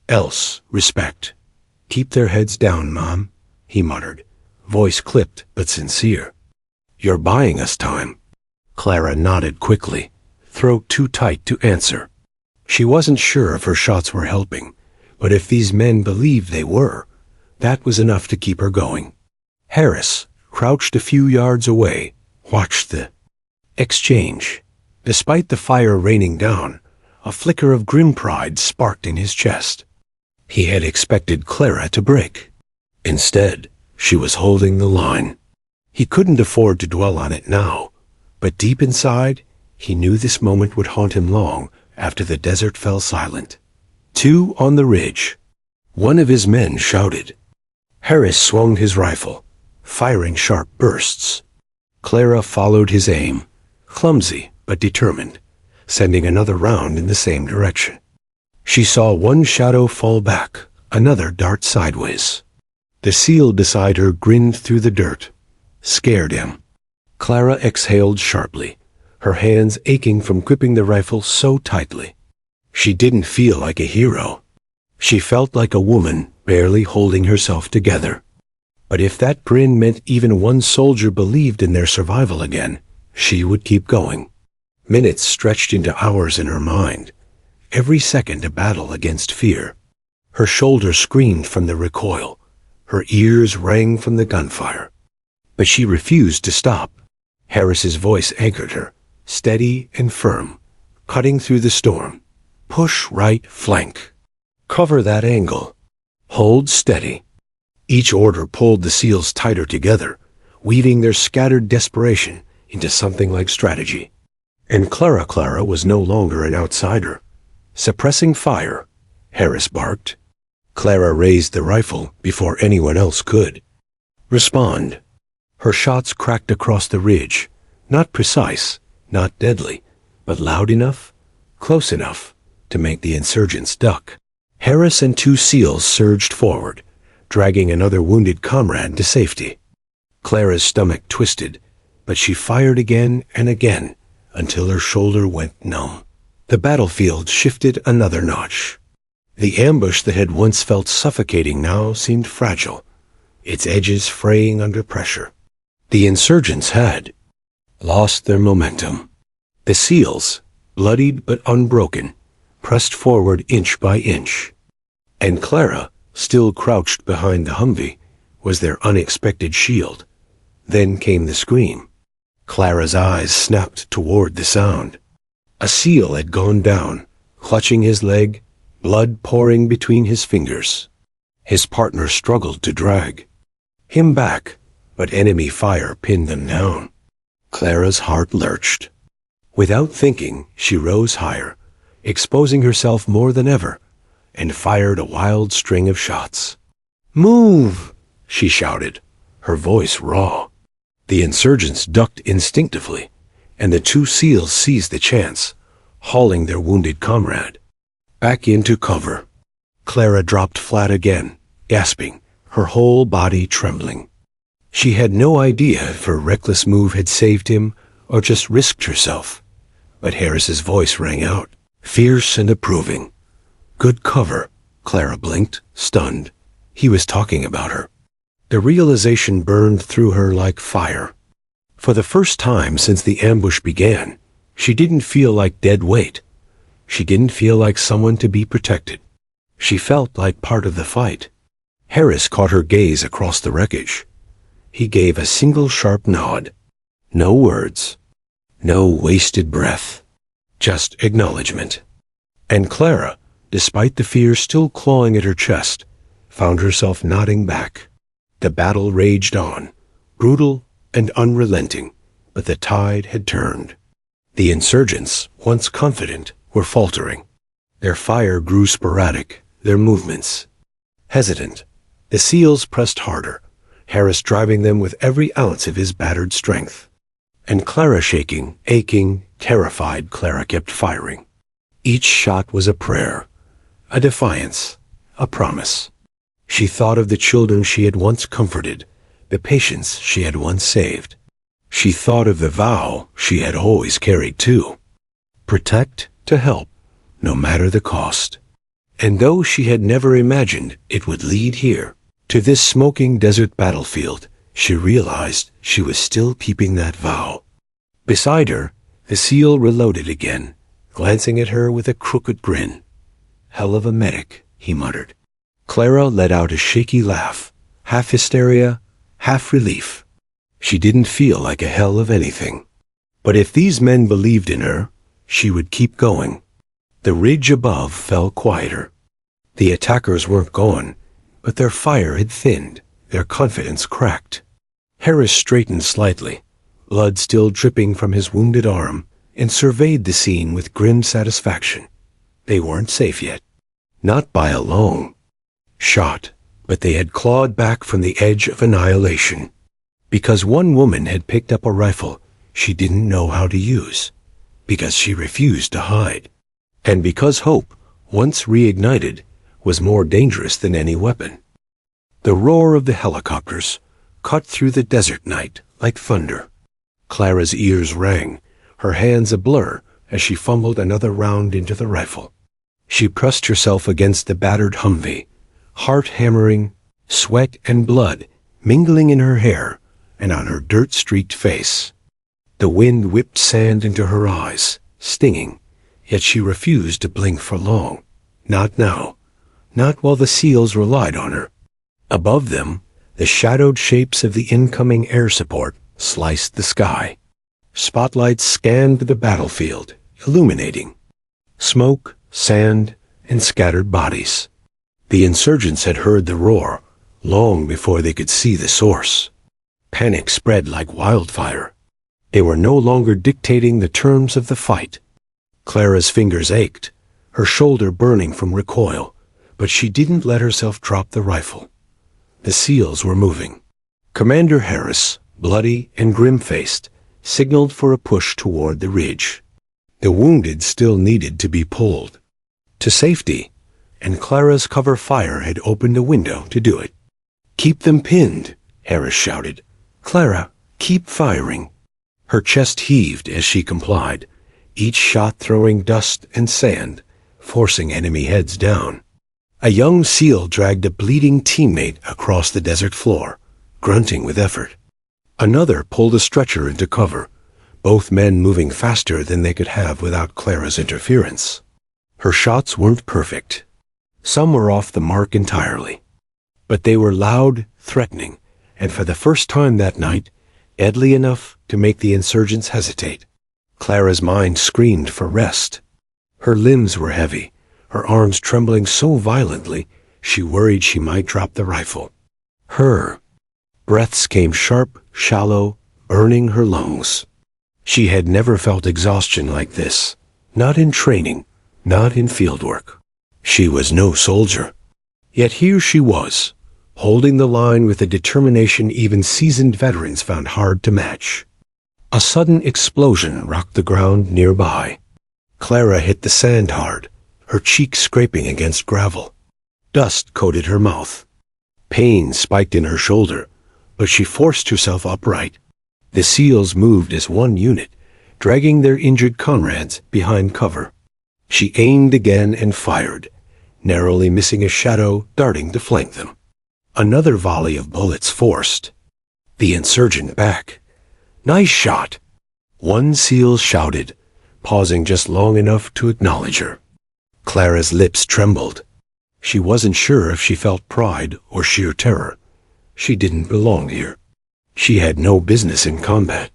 else. Respect. Keep their heads down, Mom, he muttered, voice clipped but sincere. You're buying us time. Clara nodded quickly, throat too tight to answer. She wasn't sure if her shots were helping, but if these men believed they were, that was enough to keep her going. Harris, crouched a few yards away, watched the exchange. Despite the fire raining down, a flicker of grim pride sparked in his chest. He had expected Clara to break. Instead, she was holding the line. He couldn't afford to dwell on it now, but deep inside, he knew this moment would haunt him long after the desert fell silent. 2 on the ridge. One of his men shouted. Harris swung his rifle, firing sharp bursts. Clara followed his aim, clumsy but determined, sending another round in the same direction. She saw one shadow fall back, another dart sideways. The seal beside her grinned through the dirt, scared him. Clara exhaled sharply, her hands aching from gripping the rifle so tightly. She didn't feel like a hero. She felt like a woman barely holding herself together. But if that grin meant even one soldier believed in their survival again, she would keep going. Minutes stretched into hours in her mind, every second a battle against fear. Her shoulders screamed from the recoil, her ears rang from the gunfire. But she refused to stop. Harris's voice anchored her, steady and firm, cutting through the storm. Push right flank. Cover that angle. Hold steady. Each order pulled the SEALs tighter together, weaving their scattered desperation into something like strategy. And Clara was no longer an outsider. Suppressing fire, Harris barked. Clara raised the rifle before anyone else could. Respond. Her shots cracked across the ridge, not precise, not deadly, but loud enough, close enough, to make the insurgents duck. Harris and 2 SEALs surged forward, dragging another wounded comrade to safety. Clara's stomach twisted, but she fired again and again, until her shoulder went numb. The battlefield shifted another notch. The ambush that had once felt suffocating now seemed fragile, its edges fraying under pressure. The insurgents had lost their momentum. The SEALs, bloodied but unbroken, pressed forward inch by inch. And Clara, still crouched behind the Humvee, was their unexpected shield. Then came the scream. Clara's eyes snapped toward the sound. A SEAL had gone down, clutching his leg, blood pouring between his fingers. His partner struggled to drag him back, but enemy fire pinned them down. Clara's heart lurched. Without thinking, she rose higher, exposing herself more than ever, and fired a wild string of shots. "Move!" she shouted, her voice raw. The insurgents ducked instinctively, and the 2 SEALs seized the chance, hauling their wounded comrade back into cover. Clara dropped flat again, gasping, her whole body trembling. She had no idea if her reckless move had saved him or just risked herself, but Harris's voice rang out, fierce and approving. Good cover, Clara blinked, stunned. He was talking about her. The realization burned through her like fire. For the first time since the ambush began, she didn't feel like dead weight. She didn't feel like someone to be protected. She felt like part of the fight. Harris caught her gaze across the wreckage. He gave a single sharp nod. No words. No wasted breath. Just acknowledgement. And Clara, despite the fear still clawing at her chest, found herself nodding back. The battle raged on, brutal and unrelenting, but the tide had turned. The insurgents, once confident, were faltering. Their fire grew sporadic, their movements hesitant. The SEALs pressed harder, Harris driving them with every ounce of his battered strength. And Clara shaking, aching, terrified, Clara kept firing. Each shot was a prayer, a defiance, a promise. She thought of the children she had once comforted, the patients she had once saved. She thought of the vow she had always carried too. Protect to help, no matter the cost. And though she had never imagined it would lead here, to this smoking desert battlefield, she realized she was still keeping that vow. Beside her, The SEAL reloaded again, glancing at her with a crooked grin. "Hell of a medic," he muttered. Clara let out a shaky laugh, half hysteria, half relief. She didn't feel like a hell of anything. But if these men believed in her, she would keep going. The ridge above fell quieter. The attackers weren't gone, but their fire had thinned, their confidence cracked. Harris straightened slightly, blood still dripping from his wounded arm, and surveyed the scene with grim satisfaction. They weren't safe yet. Not by a long shot, but they had clawed back from the edge of annihilation. Because one woman had picked up a rifle she didn't know how to use. Because she refused to hide. And because hope, once reignited, was more dangerous than any weapon. The roar of the helicopters cut through the desert night like thunder. Clara's ears rang, her hands a blur as she fumbled another round into the rifle. She pressed herself against the battered Humvee, heart hammering, sweat and blood mingling in her hair and on her dirt-streaked face. The wind whipped sand into her eyes, stinging, yet she refused to blink for long. Not now. Not while the SEALs relied on her. Above them, the shadowed shapes of the incoming air support sliced the sky. Spotlights scanned the battlefield, illuminating smoke, sand, and scattered bodies. The insurgents had heard the roar long before they could see the source. Panic spread like wildfire. They were no longer dictating the terms of the fight. Clara's fingers ached, her shoulder burning from recoil, but she didn't let herself drop the rifle. The SEALs were moving. Commander Harris, bloody and grim-faced, signaled for a push toward the ridge. The wounded still needed to be pulled to safety, and Clara's cover fire had opened a window to do it. "Keep them pinned," Harris shouted. "Clara, keep firing." Her chest heaved as she complied, each shot throwing dust and sand, forcing enemy heads down. A young SEAL dragged a bleeding teammate across the desert floor, grunting with effort. Another pulled a stretcher into cover, both men moving faster than they could have without Clara's interference. Her shots weren't perfect. Some were off the mark entirely. But they were loud, threatening, and for the first time that night, deadly enough to make the insurgents hesitate. Clara's mind screamed for rest. Her limbs were heavy, her arms trembling so violently she worried she might drop the rifle. Her breaths came sharp, shallow, burning her lungs. She had never felt exhaustion like this, not in training, not in fieldwork. She was no soldier. Yet here she was, holding the line with a determination even seasoned veterans found hard to match. A sudden explosion rocked the ground nearby. Clara hit the sand hard, her cheek scraping against gravel. Dust coated her mouth. Pain spiked in her shoulder, but she forced herself upright. The SEALs moved as one unit, dragging their injured comrades behind cover. She aimed again and fired, narrowly missing a shadow darting to flank them. Another volley of bullets forced the insurgent back. "Nice shot!" One SEAL shouted, pausing just long enough to acknowledge her. Clara's lips trembled. She wasn't sure if she felt pride or sheer terror. She didn't belong here. She had no business in combat.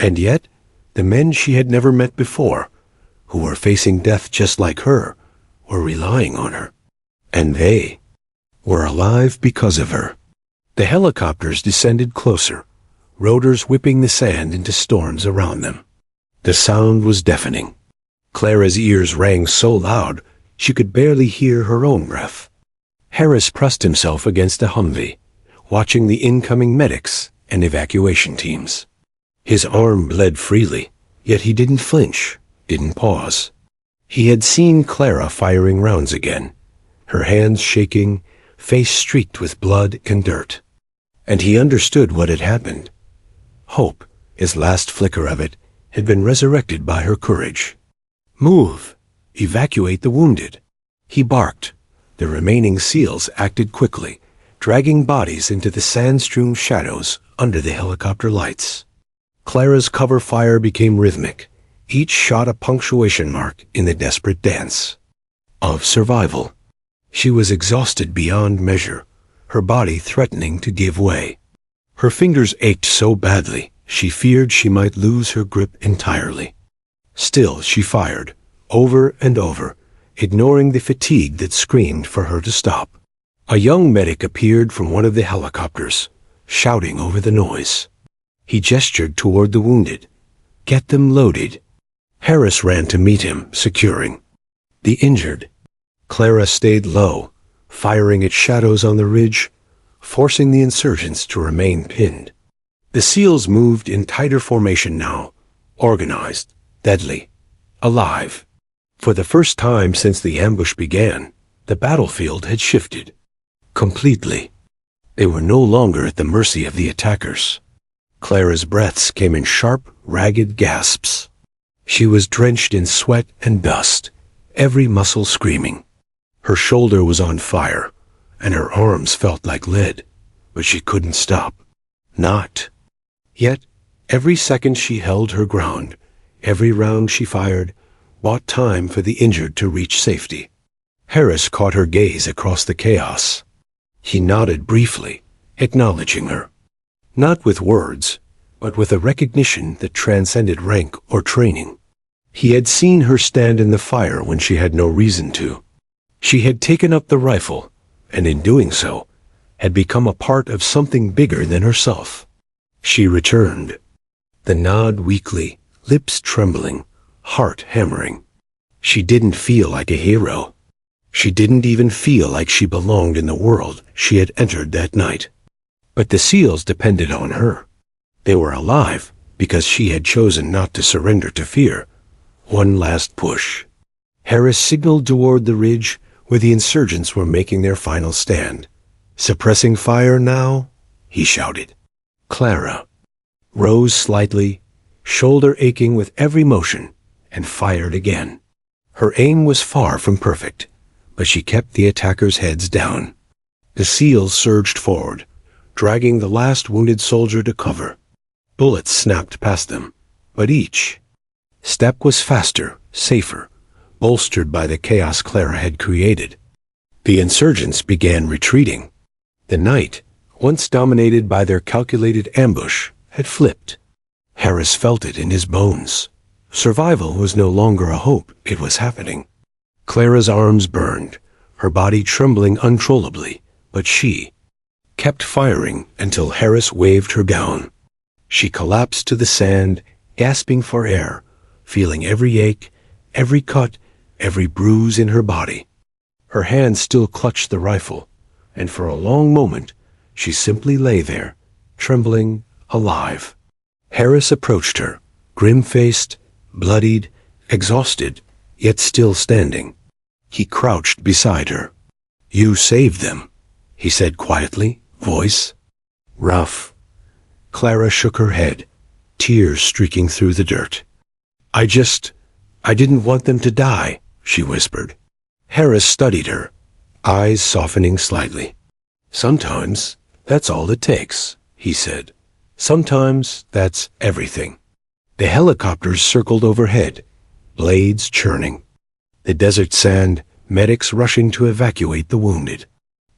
And yet, the men she had never met before, who were facing death just like her, were relying on her. And they were alive because of her. The helicopters descended closer, rotors whipping the sand into storms around them. The sound was deafening. Clara's ears rang so loud she could barely hear her own breath. Harris pressed himself against a Humvee, watching the incoming medics and evacuation teams. His arm bled freely, yet he didn't flinch, didn't pause. He had seen Clara firing rounds again, her hands shaking, face streaked with blood and dirt. And he understood what had happened. Hope, his last flicker of it, had been resurrected by her courage. "Move! Evacuate the wounded!" He barked. The remaining SEALs acted quickly, dragging bodies into the sand-strewn shadows under the helicopter lights. Clara's cover fire became rhythmic, each shot a punctuation mark in the desperate dance of survival. She was exhausted beyond measure, her body threatening to give way. Her fingers ached so badly, she feared she might lose her grip entirely. Still she fired, over and over, ignoring the fatigue that screamed for her to stop. A young medic appeared from one of the helicopters, shouting over the noise. He gestured toward the wounded. "Get them loaded." Harris ran to meet him, securing the injured. Clara stayed low, firing at shadows on the ridge, forcing the insurgents to remain pinned. The SEALs moved in tighter formation now, organized, deadly, alive. For the first time since the ambush began, the battlefield had shifted. Completely. They were no longer at the mercy of the attackers. Clara's breaths came in sharp, ragged gasps. She was drenched in sweat and dust, every muscle screaming. Her shoulder was on fire, and her arms felt like lead, but she couldn't stop. Not. Yet, every second she held her ground, every round she fired, bought time for the injured to reach safety. Harris caught her gaze across the chaos. He nodded briefly, acknowledging her. Not with words, but with a recognition that transcended rank or training. He had seen her stand in the fire when she had no reason to. She had taken up the rifle, and in doing so, had become a part of something bigger than herself. She returned. The nod weakly, lips trembling, heart hammering. She didn't feel like a hero. She didn't even feel like she belonged in the world she had entered that night. But the SEALs depended on her. They were alive because she had chosen not to surrender to fear. One last push. Harris signaled toward the ridge where the insurgents were making their final stand. "Suppressing fire now?" he shouted. Clara rose slightly, shoulder aching with every motion, and fired again. Her aim was far from perfect, but she kept the attackers' heads down. The SEALs surged forward, dragging the last wounded soldier to cover. Bullets snapped past them, but each step was faster, safer, bolstered by the chaos Clara had created. The insurgents began retreating. The night, once dominated by their calculated ambush, had flipped. Harris felt it in his bones. Survival was no longer a hope, it was happening. Clara's arms burned, her body trembling uncontrollably, but she kept firing until Harris waved her gown. She collapsed to the sand, gasping for air, feeling every ache, every cut, every bruise in her body. Her hand still clutched the rifle, and for a long moment she simply lay there, trembling, alive. Harris approached her, grim-faced, bloodied, exhausted, yet still standing. He crouched beside her. "You saved them," he said quietly, voice rough. Clara shook her head, tears streaking through the dirt. I didn't want them to die," she whispered. Harris studied her, eyes softening slightly. "Sometimes that's all it takes," he said. "Sometimes that's everything." The helicopters circled overhead, blades churning. The desert sand, medics rushing to evacuate the wounded.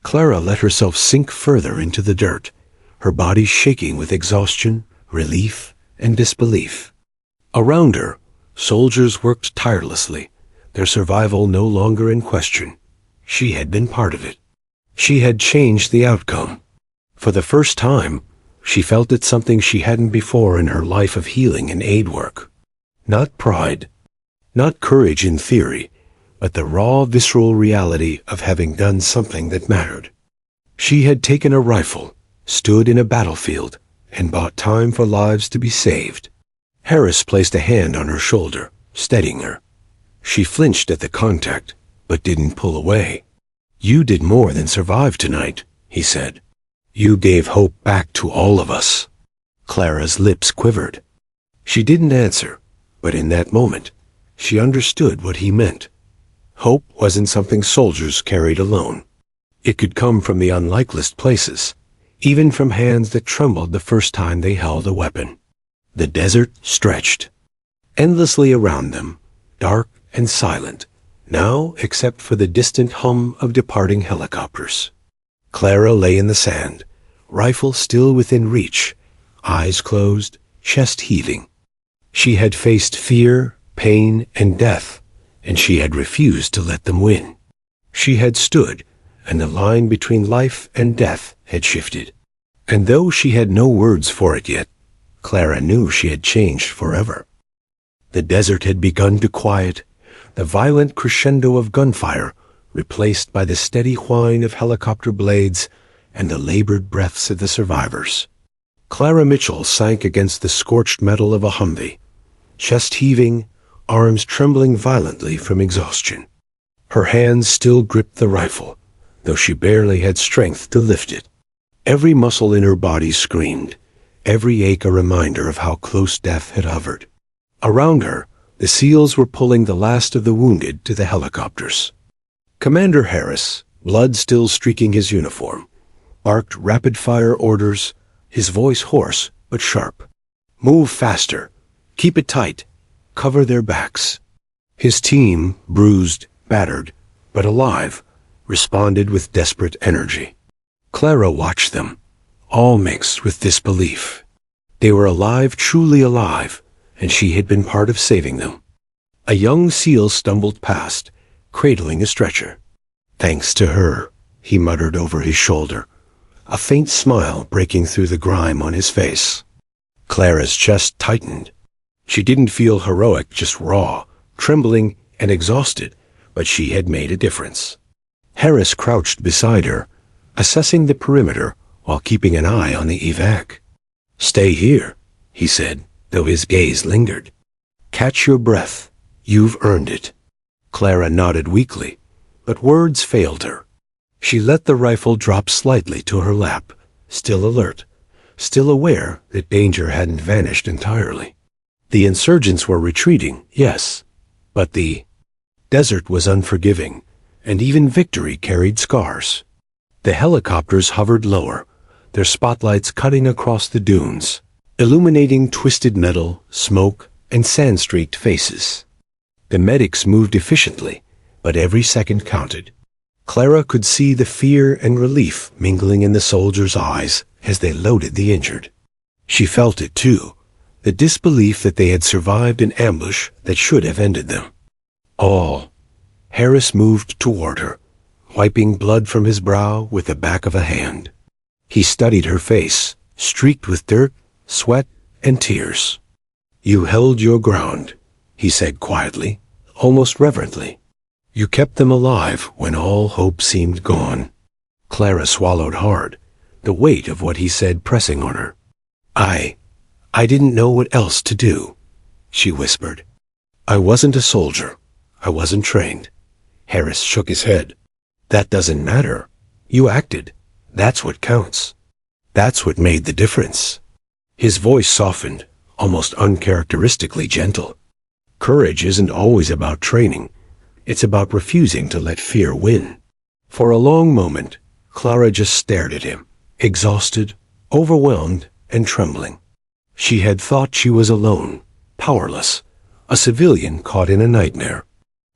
Clara let herself sink further into the dirt, her body shaking with exhaustion, relief, and disbelief. Around her, soldiers worked tirelessly, their survival no longer in question. She had been part of it. She had changed the outcome. For the first time, she felt it something she hadn't before in her life of healing and aid work. Not pride, not courage in theory, but the raw, visceral reality of having done something that mattered. She had taken a rifle, stood in a battlefield, and bought time for lives to be saved. Harris placed a hand on her shoulder, steadying her. She flinched at the contact, but didn't pull away. "You did more than survive tonight," he said. "You gave hope back to all of us." Clara's lips quivered. She didn't answer, but in that moment, she understood what he meant. Hope wasn't something soldiers carried alone. It could come from the unlikeliest places, even from hands that trembled the first time they held a weapon. The desert stretched. endlessly around them, dark and silent, now except for the distant hum of departing helicopters. Clara lay in the sand, rifle still within reach, eyes closed, chest heaving. She had faced fear, pain, and death, and she had refused to let them win. She had stood, and the line between life and death had shifted. And though she had no words for it yet, Clara knew she had changed forever. The desert had begun to quiet, the violent crescendo of gunfire replaced by the steady whine of helicopter blades and the labored breaths of the survivors. Clara Mitchell sank against the scorched metal of a Humvee, chest heaving, arms trembling violently from exhaustion. Her hands still gripped the rifle, though she barely had strength to lift it. Every muscle in her body screamed, every ache a reminder of how close death had hovered. Around her, the SEALs were pulling the last of the wounded to the helicopters. Commander Harris, blood still streaking his uniform, barked rapid-fire orders, his voice hoarse but sharp. Move faster. Keep it tight. Cover their backs. His team, bruised, battered, but alive, responded with desperate energy. Clara watched them, all mixed with disbelief. They were alive, truly alive, and she had been part of saving them. A young SEAL stumbled past, cradling a stretcher. Thanks to her, he muttered over his shoulder, a faint smile breaking through the grime on his face. Clara's chest tightened. She didn't feel heroic, just raw, trembling and exhausted, but she had made a difference. Harris crouched beside her, assessing the perimeter while keeping an eye on the evac. Stay here, he said, though his gaze lingered. Catch your breath. You've earned it. Clara nodded weakly, but words failed her. She let the rifle drop slightly to her lap, still alert, still aware that danger hadn't vanished entirely. The insurgents were retreating, yes, but the desert was unforgiving, and even victory carried scars. The helicopters hovered lower, their spotlights cutting across the dunes, illuminating twisted metal, smoke, and sand-streaked faces. The medics moved efficiently, but every second counted. Clara could see the fear and relief mingling in the soldiers' eyes as they loaded the injured. She felt it too, the disbelief that they had survived an ambush that should have ended them. All. Harris moved toward her, wiping blood from his brow with the back of a hand. He studied her face, streaked with dirt, sweat, and tears. You held your ground, he said quietly, almost reverently. You kept them alive when all hope seemed gone. Clara swallowed hard, the weight of what he said pressing on her. I didn't know what else to do, she whispered. I wasn't a soldier. I wasn't trained. Harris shook his head. That doesn't matter. You acted. That's what counts. That's what made the difference. His voice softened, almost uncharacteristically gentle. Courage isn't always about training. It's about refusing to let fear win. For a long moment, Clara just stared at him, exhausted, overwhelmed, and trembling. She had thought she was alone, powerless, a civilian caught in a nightmare.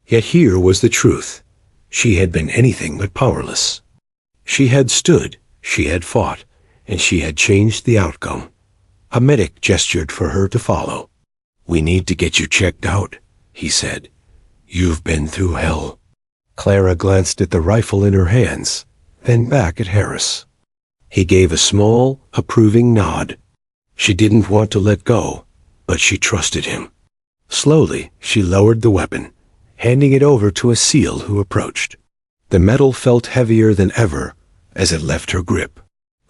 Yet here was the truth. She had been anything but powerless. She had stood, she had fought, and she had changed the outcome. A medic gestured for her to follow. We need to get you checked out, he said. You've been through hell. Clara glanced at the rifle in her hands, then back at Harris. He gave a small, approving nod. She didn't want to let go, but she trusted him. Slowly, she lowered the weapon, handing it over to a SEAL who approached. The metal felt heavier than ever as it left her grip.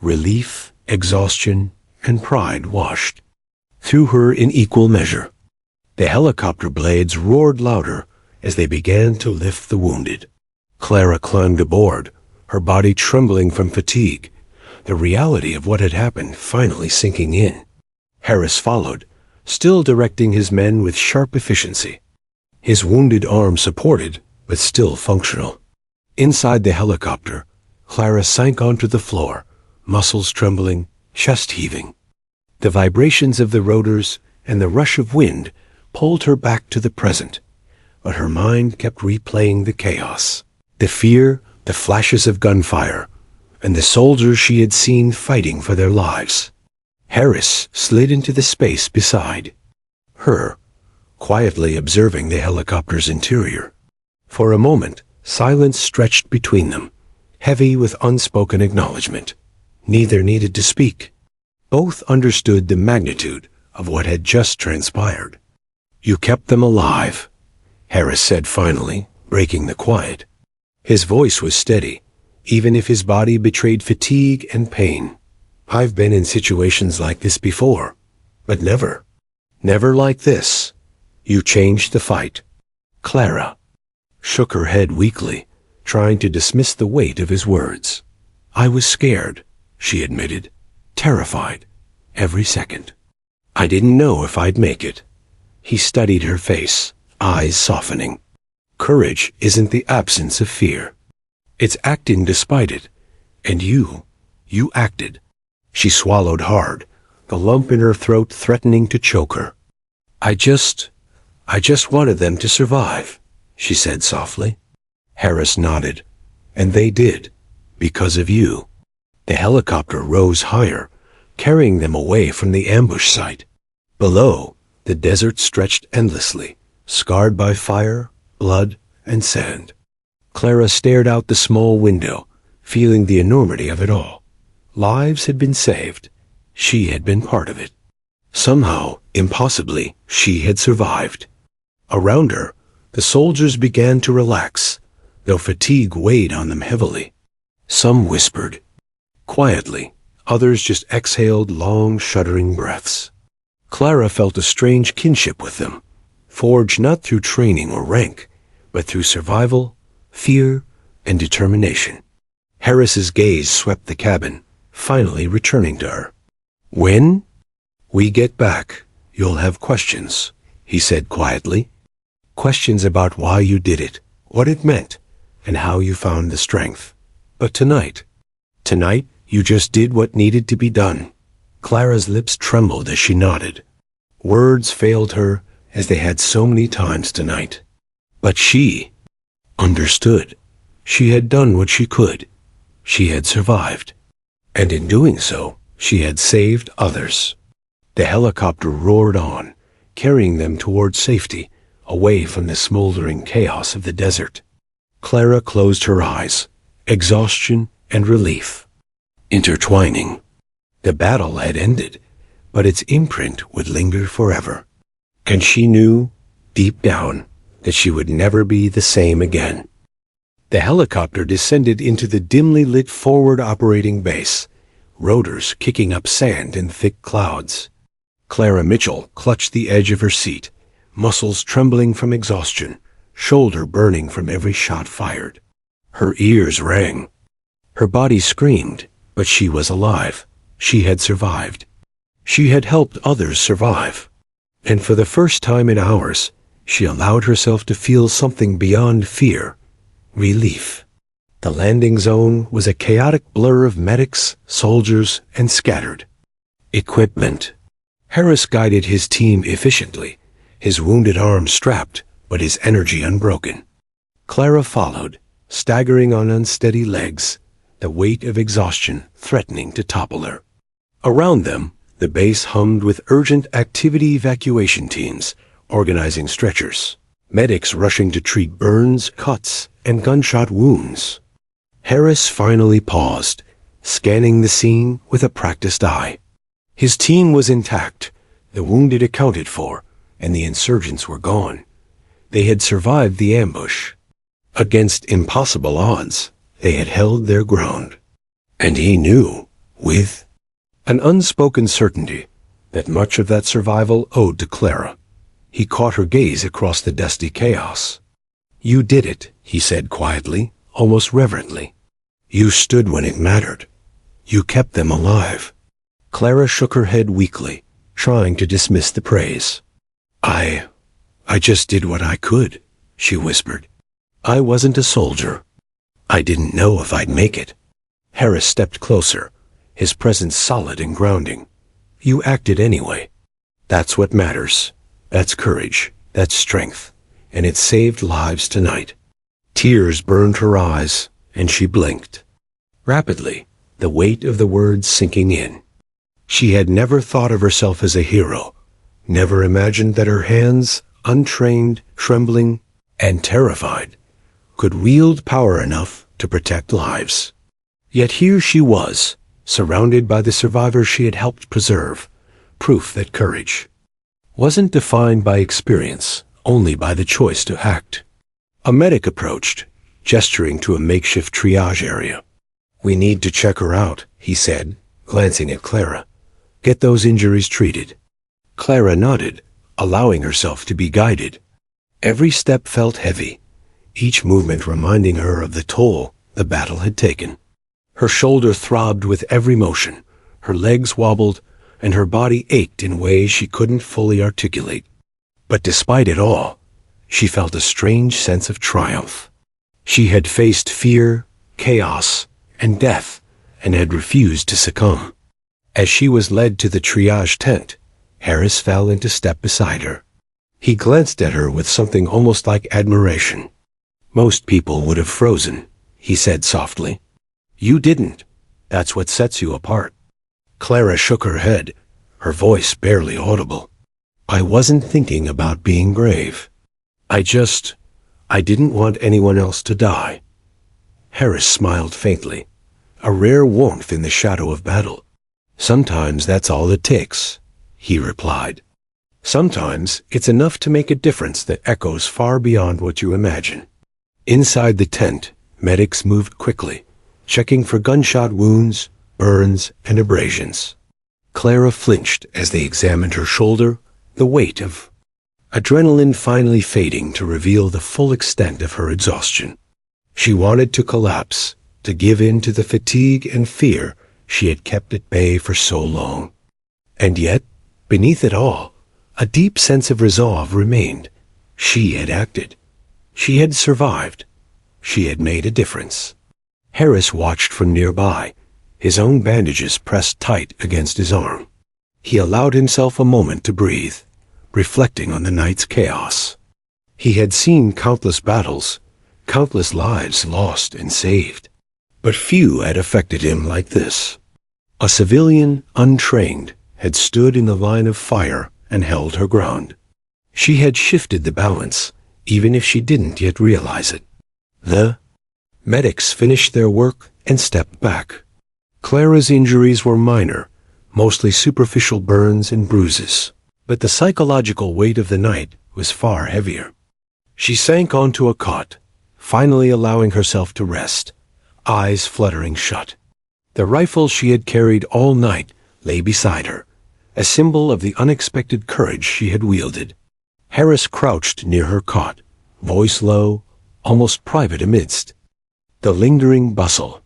Relief, exhaustion, and pride washed through her in equal measure. The helicopter blades roared louder as they began to lift the wounded. Clara climbed aboard, her body trembling from fatigue, the reality of what had happened finally sinking in. Harris followed, still directing his men with sharp efficiency. His wounded arm supported, but still functional. Inside the helicopter, Clara sank onto the floor, muscles trembling, chest heaving. The vibrations of the rotors and the rush of wind pulled her back to the present, but her mind kept replaying the chaos. The fear, the flashes of gunfire, and the soldiers she had seen fighting for their lives. Harris slid into the space beside her, quietly observing the helicopter's interior. For a moment, silence stretched between them, heavy with unspoken acknowledgement. Neither needed to speak. Both understood the magnitude of what had just transpired. "You kept them alive," Harris said finally, breaking the quiet. His voice was steady, even if his body betrayed fatigue and pain. "I've been in situations like this before, but never like this. You changed the fight." Clara shook her head weakly, trying to dismiss the weight of his words. "I was scared," she admitted, "terrified, every second. I didn't know if I'd make it." He studied her face, eyes softening. "Courage isn't the absence of fear. It's acting despite it. And you acted." She swallowed hard, the lump in her throat threatening to choke her. I just wanted them to survive," she said softly. Harris nodded. "And they did, because of you." The helicopter rose higher, carrying them away from the ambush site. Below, the desert stretched endlessly, scarred by fire, blood, and sand. Clara stared out the small window, feeling the enormity of it all. Lives had been saved. She had been part of it. Somehow, impossibly, she had survived. Around her, the soldiers began to relax, though fatigue weighed on them heavily. Some whispered quietly, others just exhaled long, shuddering breaths. Clara felt a strange kinship with them, forged not through training or rank, but through survival, fear, and determination. Harris's gaze swept the cabin, finally returning to her. "When we get back, you'll have questions," he said quietly. "Questions about why you did it, what it meant, and how you found the strength. But tonight, you just did what needed to be done." Clara's lips trembled as she nodded. Words failed her, as they had so many times tonight. But she understood. She had done what she could. She had survived. And in doing so, she had saved others. The helicopter roared on, carrying them toward safety, away from the smoldering chaos of the desert. Clara closed her eyes, exhaustion and relief intertwining. The battle had ended, but its imprint would linger forever. And she knew, deep down, that she would never be the same again. The helicopter descended into the dimly lit forward operating base, rotors kicking up sand in thick clouds. Clara Mitchell clutched the edge of her seat, muscles trembling from exhaustion, shoulder burning from every shot fired. Her ears rang. Her body screamed, but she was alive. She had survived. She had helped others survive. And for the first time in hours, she allowed herself to feel something beyond fear, relief. The landing zone was a chaotic blur of medics, soldiers, and scattered equipment. Harris guided his team efficiently, his wounded arm strapped, but his energy unbroken. Clara followed, staggering on unsteady legs, the weight of exhaustion threatening to topple her. Around them, the base hummed with urgent activity evacuation teams, organizing stretchers, medics rushing to treat burns, cuts, and gunshot wounds. Harris finally paused, scanning the scene with a practiced eye. His team was intact, the wounded accounted for, and the insurgents were gone. They had survived the ambush. Against impossible odds, they had held their ground. And he knew, with an unspoken certainty, that much of that survival owed to Clara. He caught her gaze across the dusty chaos. "You did it," he said quietly, almost reverently. "You stood when it mattered. You kept them alive." Clara shook her head weakly, trying to dismiss the praise. I just did what I could," she whispered. "I wasn't a soldier. I didn't know if I'd make it." Harris stepped closer, his presence solid and grounding. "You acted anyway. That's what matters. That's courage. That's strength. And it saved lives tonight. Tears burned her eyes, and she blinked. Rapidly, the weight of the words sinking in. She had never thought of herself as a hero, never imagined that her hands, untrained, trembling, and terrified, could wield power enough to protect lives. Yet here she was, surrounded by the survivors she had helped preserve, proof that courage wasn't defined by experience, only by the choice to act. A medic approached, gesturing to a makeshift triage area. "We need to check her out," he said, glancing at Clara. "Get those injuries treated." Clara nodded, allowing herself to be guided. Every step felt heavy, each movement reminding her of the toll the battle had taken. Her shoulder throbbed with every motion, her legs wobbled, and her body ached in ways she couldn't fully articulate. But despite it all, she felt a strange sense of triumph. She had faced fear, chaos, and death, and had refused to succumb. As she was led to the triage tent, Harris fell into step beside her. He glanced at her with something almost like admiration. "Most people would have frozen," he said softly. "You didn't. That's what sets you apart." Clara shook her head, her voice barely audible. "I wasn't thinking about being brave. I didn't want anyone else to die." Harris smiled faintly, a rare warmth in the shadow of battle. "Sometimes that's all it takes," he replied. "Sometimes it's enough to make a difference that echoes far beyond what you imagine." Inside the tent, medics moved quickly, checking for gunshot wounds, burns, and abrasions. Clara flinched as they examined her shoulder, the weight of adrenaline finally fading to reveal the full extent of her exhaustion. She wanted to collapse, to give in to the fatigue and fear she had kept at bay for so long. And yet, beneath it all, a deep sense of resolve remained. She had acted. She had survived. She had made a difference. Harris watched from nearby, his own bandages pressed tight against his arm. He allowed himself a moment to breathe, reflecting on the night's chaos. He had seen countless battles, countless lives lost and saved, but few had affected him like this. A civilian, untrained, had stood in the line of fire and held her ground. She had shifted the balance, even if she didn't yet realize it. The medics finished their work and stepped back. Clara's injuries were minor, mostly superficial burns and bruises, but the psychological weight of the night was far heavier. She sank onto a cot, finally allowing herself to rest, eyes fluttering shut. The rifle she had carried all night lay beside her, a symbol of the unexpected courage she had wielded. Harris crouched near her cot, voice low, almost private amidst the lingering bustle.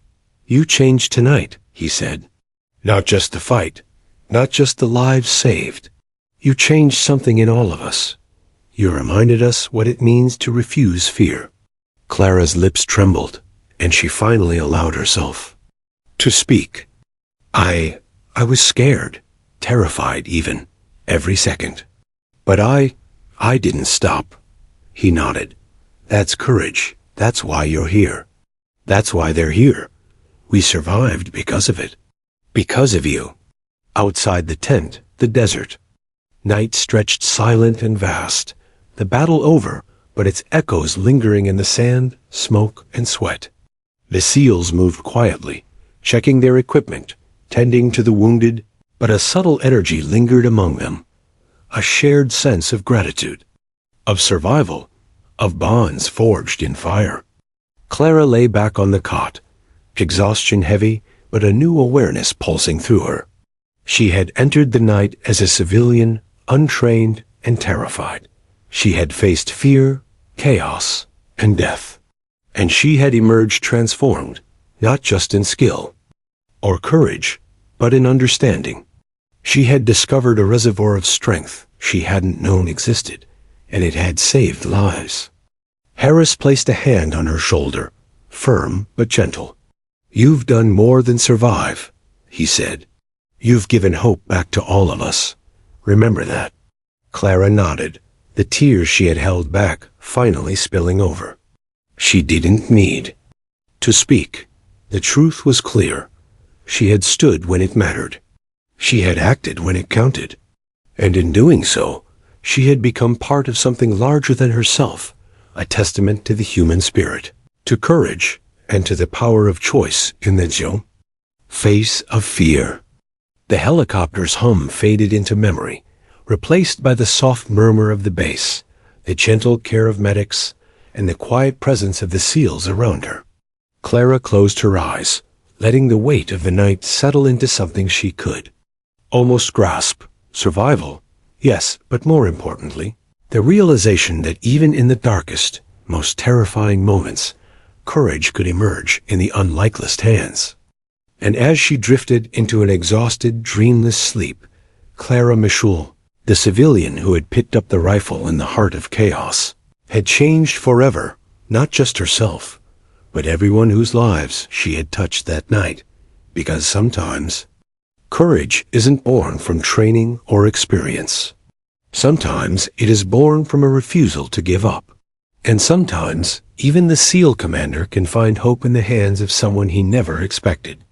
"You changed tonight," he said. "Not just the fight, not just the lives saved. You changed something in all of us. You reminded us what it means to refuse fear." Clara's lips trembled, and she finally allowed herself to speak. I was scared, terrified even, every second. But I didn't stop." He nodded. "That's courage. That's why you're here. That's why they're here. We survived because of it. Because of you." Outside the tent, the desert. Night stretched silent and vast, the battle over, but its echoes lingering in the sand, smoke, and sweat. The SEALs moved quietly, checking their equipment, tending to the wounded, but a subtle energy lingered among them, a shared sense of gratitude, of survival, of bonds forged in fire. Clara lay back on the cot, exhaustion heavy, but a new awareness pulsing through her. She had entered the night as a civilian, untrained and terrified. She had faced fear, chaos, and death. And she had emerged transformed, not just in skill or courage, but in understanding. She had discovered a reservoir of strength she hadn't known existed, and it had saved lives. Harris placed a hand on her shoulder, firm but gentle. "You've done more than survive," he said. "You've given hope back to all of us. Remember that." Clara nodded, the tears she had held back finally spilling over. She didn't need to speak. The truth was clear. She had stood when it mattered. She had acted when it counted. And in doing so, she had become part of something larger than herself, a testament to the human spirit, to courage, and to the power of choice in the face of fear. The helicopter's hum faded into memory, replaced by the soft murmur of the bass, the gentle care of medics, and the quiet presence of the SEALs around her. Clara closed her eyes, letting the weight of the night settle into something she could almost grasp. Survival, yes, but more importantly, the realization that even in the darkest, most terrifying moments, courage could emerge in the unlikeliest hands. And as she drifted into an exhausted, dreamless sleep, Clara Michul, the civilian who had picked up the rifle in the heart of chaos, had changed forever, not just herself, but everyone whose lives she had touched that night. Because sometimes, courage isn't born from training or experience. Sometimes it is born from a refusal to give up. And sometimes, even the SEAL commander can find hope in the hands of someone he never expected.